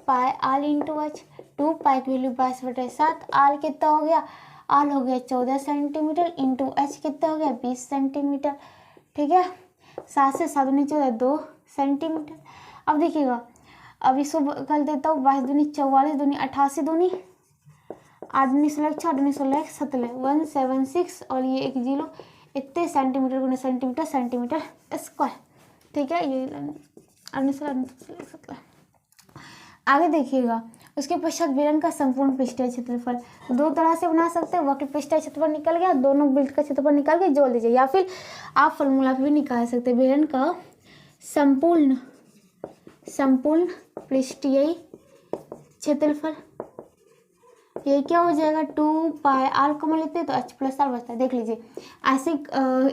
पाई r इंटू एच, 2 पाई की वैल्यू 22/7, r कितना हो गया, r हो गया 14 सेंटीमीटर इंटू एच कितना हो गया 20 सेंटीमीटर। ठीक है, 7 से 7 दूनी 14, 2 सेंटीमीटर। अब देखिएगा, अब इसको कर देता हूँ, 22 दूनी 44, दूनी 88, दूनी 8 दूनी 16, 6 दूनी 16, 17, 176 और ये 1 0, इतने सेंटीमीटर गुने सेंटीमीटर स्क्वायर। ठीक है, ये 17। आगे देखिएगा, उसके पश्चात बेलन का संपूर्ण पृष्ठीय क्षेत्रफल दो तरह से बना सकते हैं, वक्र पृष्ठीय क्षेत्रफल निकल गया, दोनों बेलन का क्षेत्रफल निकाल के जोड़ दीजिए, या फिर आप फॉर्मूला पे भी निकाल सकते हैं। बेलन का संपूर्ण पृष्ठीय क्षेत्रफल ये क्या हो जाएगा, 2 पाई r को लेते हैं तो h प्लस r बचता है। देख लीजिए, ऐसे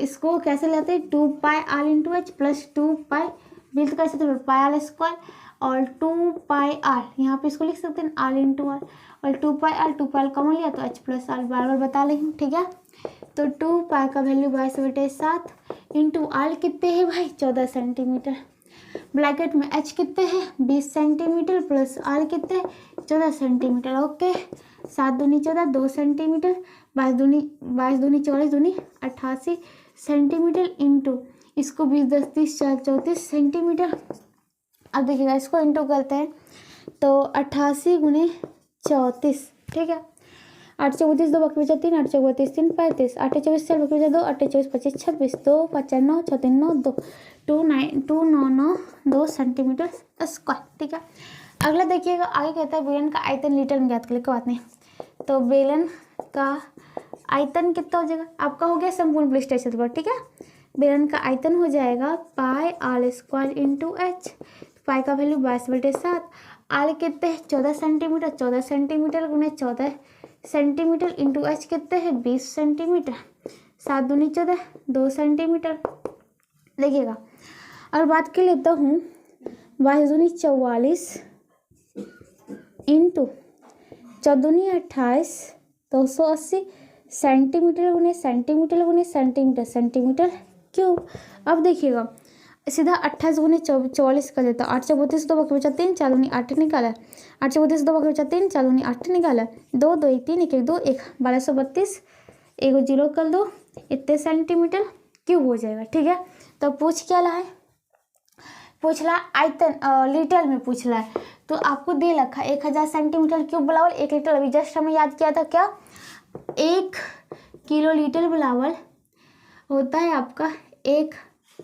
इसको कैसे लेते हैं, 2 पाई r इंटू एच प्लस 2 पाई वृत्त का क्षेत्रफल पाई r स्क्वायर और 2 पाई r, यहाँ पे इसको लिख सकते हैं r इंटू आर, और 2 पाई r कॉमन लिया तो h प्लस r बार बार बता लेंगे। ठीक है, तो 2 पाई का वैल्यू 22/7 इंटू r कितने हैं भाई 14 सेंटीमीटर, ब्रैकेट में h कितने हैं 20 सेंटीमीटर प्लस r कितने 14 सेंटीमीटर। ओके, 7 दूनी 14, 2 सेंटीमीटर, 22 दूनी 44, दूनी 88 सेंटीमीटर इंटू इसको 20 10 30 4 34 सेंटीमीटर। अब देखिएगा, इसको इंटू करते हैं तो 88 गुने 34। ठीक है, 8 34 2 बकरी 3, 8 34 3 35, 8 24 4 बकरी 2, 8 24 25 26, 2 5 9 6 3 9 2, 2 9 9 2 सेंटीमीटर स्क्वायर। ठीक है, अगला देखिएगा, आगे कहता है बेलन का आयतन लीटर में ज्ञात कर ले, कोई बात नहीं। तो बेलन का आयतन कितना हो जाएगा, आपका हो गया संपूर्ण पृष्ठीय क्षेत्रफल। ठीक है, बेलन का आयतन हो जाएगा पाई r स्क्वायर इंटू एच, पाई का वैल्यू 22/7, r कितने 14 सेंटीमीटर, 14 सेंटीमीटर गुने 14 सेंटीमीटर इंटू एच कितने हैं 20 सेंटीमीटर, 7 दूनी 14, 2 सेंटीमीटर। देखिएगा, और बात कर लेता हूँ 22 दूनी 44 इंटू 14 दूनी 28, 280 सेंटीमीटर गुने सेंटीमीटर क्यूब। अब देखिएगा, सीधा 28 गुने 44 कर देता, 8 34 2 बकरी 3, 4 दूनी 8 निकाला, 8 34 2 बकरी 3, 4 दूनी 8 निकाला, 2 2 1 3 1 1 2 1, 1232 1 0 कर दो, इतने सेंटीमीटर क्यूब हो जाएगा। ठीक है, तो पूछ क्या रहा है, पूछ रहा आयतन लीटर में पूछ रहा है, तो आपको दे रखा 1000 सेंटीमीटर क्यूब बराबर 1 लीटर। अभी जस्ट हमने याद किया था क्या, 1 किलो लीटर बराबर होता है आपका 1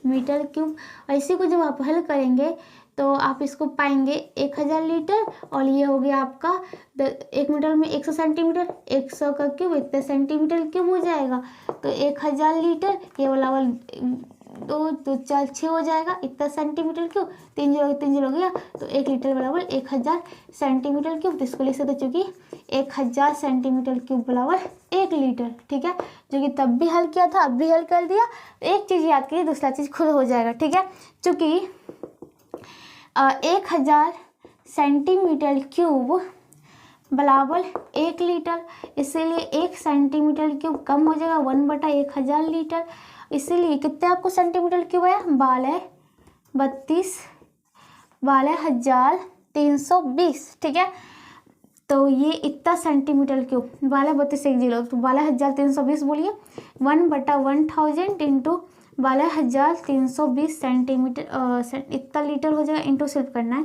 मीटर क्यूब। और इसी को जब आप हल करेंगे तो आप इसको पाएंगे 1000 लीटर, और ये हो गया आपका 1 मीटर में 100 सेंटीमीटर, 100 का क्यूब इतने सेंटीमीटर क्यूब हो जाएगा। तो 1000 लीटर ये वाला 2 4 6 हो जाएगा, इतना सेंटीमीटर क्यूब, 3 0 हो गया, तो 1 लीटर बराबर 1000 सेंटीमीटर क्यूब। तो इसको लिख सकते, चूँकि 1000 सेंटीमीटर क्यूब बराबर 1 लीटर। ठीक है, जो कि तब भी हल किया था, अब भी हल कर दिया। एक चीज़ याद करिए, दूसरा चीज़ खुद हो जाएगा। ठीक है, चूँकि 1000 सेंटीमीटर क्यूब बराबर 1 लीटर, इसीलिए 1 सेंटीमीटर क्यूब कम हो जाएगा 1/1000 लीटर। इसीलिए कितने आपको सेंटीमीटर क्यूब है 12320। ठीक है, तो ये इतना सेंटीमीटर क्यूब 32 1 0, तो 12320 बोलिए 1/1000 इंटू 12320 सेंटीमीटर इतना लीटर हो जाएगा, इंटू सिर्फ करना है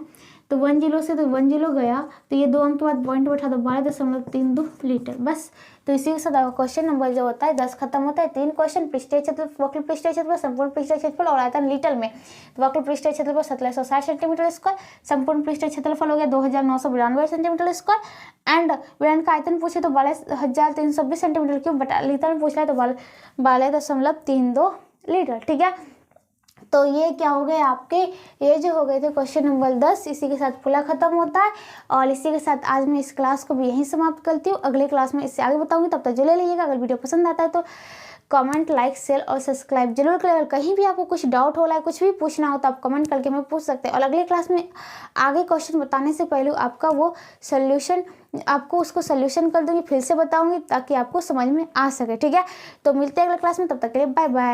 तो 10 से तो 10 गया, तो ये 2 अंक के बाद पॉइंट बैठा, तो 12.32 लीटर बस। तो इसी के साथ आपका क्वेश्चन नंबर जो होता है 10 खत्म होता है। 3 क्वेश्चन पृष्ठीय क्षेत्रफल, वक्र पृष्ठीय क्षेत्रफल, संपूर्ण पृष्ठीय क्षेत्रफल और आयतन लीटर में। तो वक्र पृष्ठीय क्षेत्रफल 1760 सेंटीमीटर स्क्वायर, संपूर्ण पृष्ठीय क्षेत्रफल हो गया 2992 सेंटीमीटर स्क्वायर, एंड विलयन का आयतन पूछे तो 12,320 सेंटीमीटर क्यूब, बटा लीटर में पूछ रहा है तो 12.32 लीटर। ठीक है, तो ये क्या हो गए आपके, ये जो हो गए थे क्वेश्चन नंबर 10। इसी के साथ पूरा खत्म होता है और इसी के साथ आज मैं इस क्लास को भी यहीं समाप्त करती हूँ। अगले क्लास में इससे आगे बताऊंगी, तब तक जो ले लीजिएगा। अगर वीडियो पसंद आता है तो कमेंट, लाइक, शेयर और सब्सक्राइब जरूर करें। अगर कहीं भी आपको कुछ डाउट हो रहा है, कुछ भी पूछना हो तो आप कमेंट करके मैं पूछ सकते हैं, और अगले क्लास में आगे क्वेश्चन बताने से पहले आपका वो सोल्यूशन, आपको उसको सोल्यूशन कर दूंगी, फिर से बताऊंगी ताकि आपको समझ में आ सके। ठीक है, तो मिलते हैं अगले क्लास में, तब तक के लिए बाय बाय।